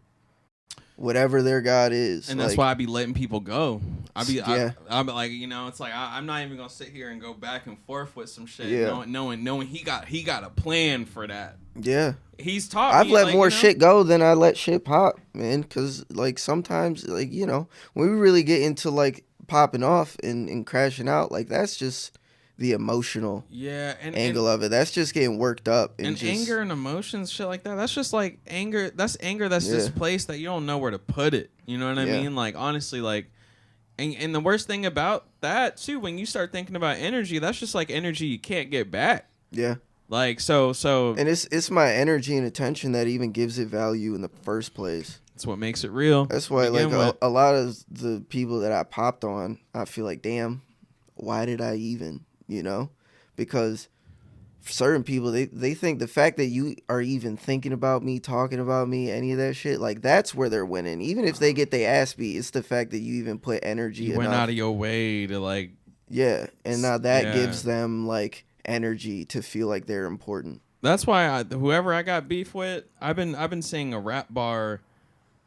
Whatever their God is, And that's why I be letting people go. I be like, it's like I'm not even gonna sit here and go back and forth with some shit. Yeah. Knowing he got a plan for that. Yeah, He's taught I've me. let like, more shit go than I let shit pop, man. Because like sometimes, like when we really get into like popping off and crashing out, like that's just the emotional angle of it. That's just getting worked up and just, anger and emotions, shit like that. That's just like anger. That's anger that's displaced that you don't know where to put it. You know what I mean? Like honestly, like. And the worst thing about that too, when you start thinking about energy, that's just like energy you can't get back. Yeah. Like so and it's my energy and attention that even gives it value in the first place. That's what makes it real. That's why like a lot of the people that I popped on, I feel like, damn, why did I even, because certain people, they think the fact that you are even thinking about me, talking about me, any of that shit, like that's where they're winning. Even if they get their ass beat, it's the fact that you even put energy you went out of your way to like, yeah, and now that gives them like energy to feel like they're important. That's why whoever I got beef with, I've been saying a rap bar,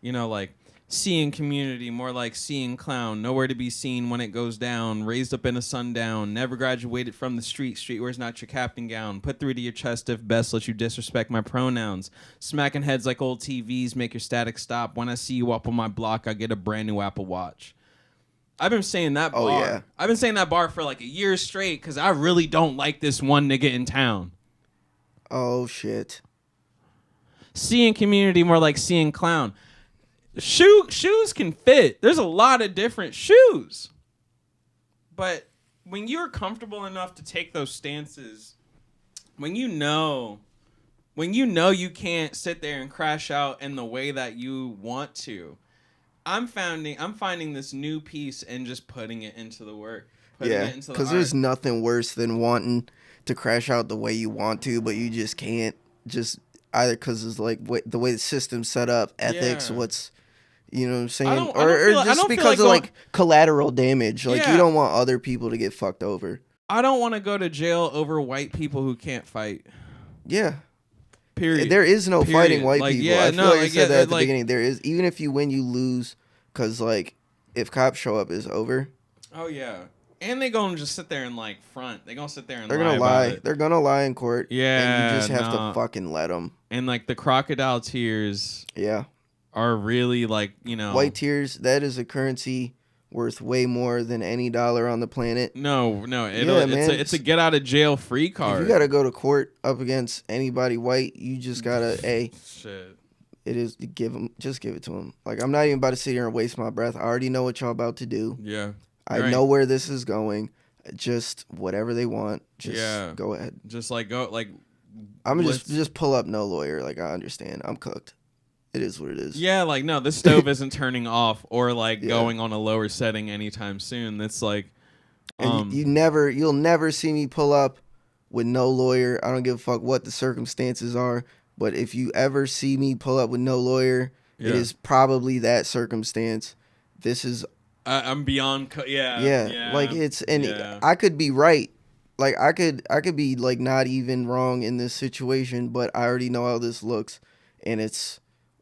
like seeing community, more like seeing clown, nowhere to be seen when it goes down, raised up in a sundown, never graduated from the streetwear's not your captain gown, put three to your chest if best, let you disrespect my pronouns, smacking heads like old TVs, make your static stop, when I see you up on my block, I get a brand new Apple Watch. I've been saying that bar. Oh, yeah. I've been saying that bar for like a year straight because I really don't like this one nigga in town. Oh, shit. Seeing community, more like seeing clown. Shoes can fit. There's a lot of different shoes. But when you're comfortable enough to take those stances, when you know you can't sit there and crash out in the way that you want to, I'm finding this new piece and just putting it into the work. Because there's nothing worse than wanting to crash out the way you want to, but you just can't. Just either because it's like the way the system's set up, ethics, what's, you know what I'm saying, or just because of like collateral damage. Like you don't want other people to get fucked over. I don't want to go to jail over white people who can't fight. Yeah. Period. There is no fighting white people. Yeah, I feel like I said that at the beginning. There is, even if you win, you lose. Because, like, if cops show up, it's over. Oh, yeah. And they're going to just sit there and, like, front. They're going to sit there and They're gonna lie. They're going to lie in court. Yeah. And you just have to fucking let them. And, like, the crocodile tears are really, like, White tears, that is a currency worth way more than any dollar on the planet. No. It's a get out of jail free card. If you got to go to court up against anybody white, you just got to, Shit. It is just give it to them. Like, I'm not even about to sit here and waste my breath. I already know what y'all about to do. Yeah. I know where this is going. Just whatever they want. Just go ahead. Just like go like. I'm just pull up no lawyer. Like, I understand. I'm cooked. It is what it is. Yeah, like no, this stove isn't turning off or like going on a lower setting anytime soon. That's like. And you'll never see me pull up with no lawyer. I don't give a fuck what the circumstances are. But if you ever see me pull up with no lawyer, it is probably that circumstance. This is. I'm beyond. Like it's I could be right. Like I could be like not even wrong in this situation, but I already know how this looks, and it's.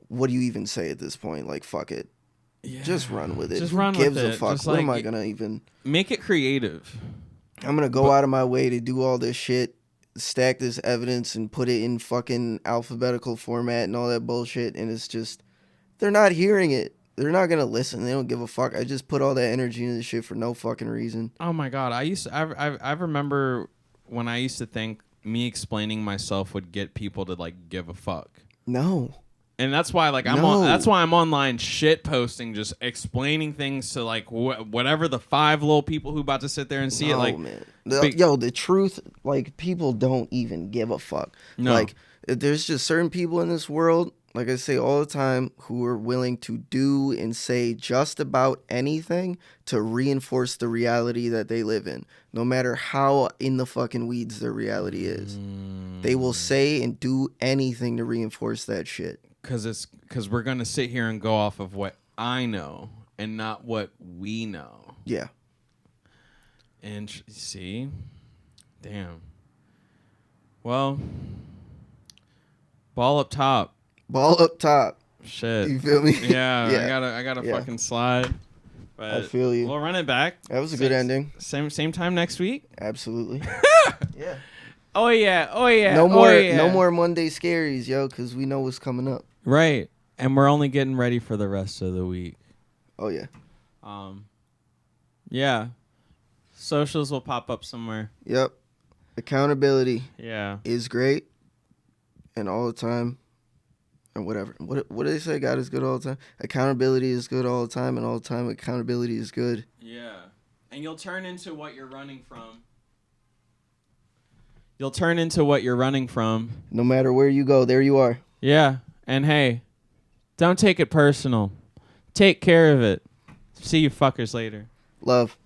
What do you even say at this point? Like fuck it. Yeah. Just run with it. Just Who run gives with a it. fuck? Just what like, am I gonna even make it creative? I'm gonna go out of my way to do all this shit stack this evidence and put it in fucking alphabetical format and all that bullshit, and it's just they're not hearing it. They're not gonna listen. They don't give a fuck. I just put all that energy into this shit for no fucking reason. Oh my god, I remember when I used to think me explaining myself would get people to like give a fuck. No. And that's why, like, that's why I'm online shit posting, just explaining things to like whatever the 5 little people who about to sit there and see it. Like, man, the truth, like, people don't even give a fuck. No. Like, there's just certain people in this world, like I say all the time, who are willing to do and say just about anything to reinforce the reality that they live in, no matter how in the fucking weeds their reality is. They will say and do anything to reinforce that shit. Because we're going to sit here and go off of what I know and not what we know. Yeah. And see? Damn. Well, ball up top. Ball up top. Shit. You feel me? Yeah, Yeah. I gotta fucking slide. But I feel you. We'll run it back. That was a good ending. Same time next week? Absolutely. Yeah. Oh yeah. No more Monday scaries, yo, because we know what's coming up. Right. And we're only getting ready for the rest of the week. Oh yeah. Yeah. Socials will pop up somewhere. Yep. Accountability. Yeah. Is great. And all the time. And whatever. What do they say? God is good all the time. Accountability is good all the time, and all the time accountability is good. Yeah. And you'll turn into what you're running from. You'll turn into what you're running from. No matter where you go, there you are. Yeah. And hey, don't take it personal. Take care of it. See you fuckers later. Love.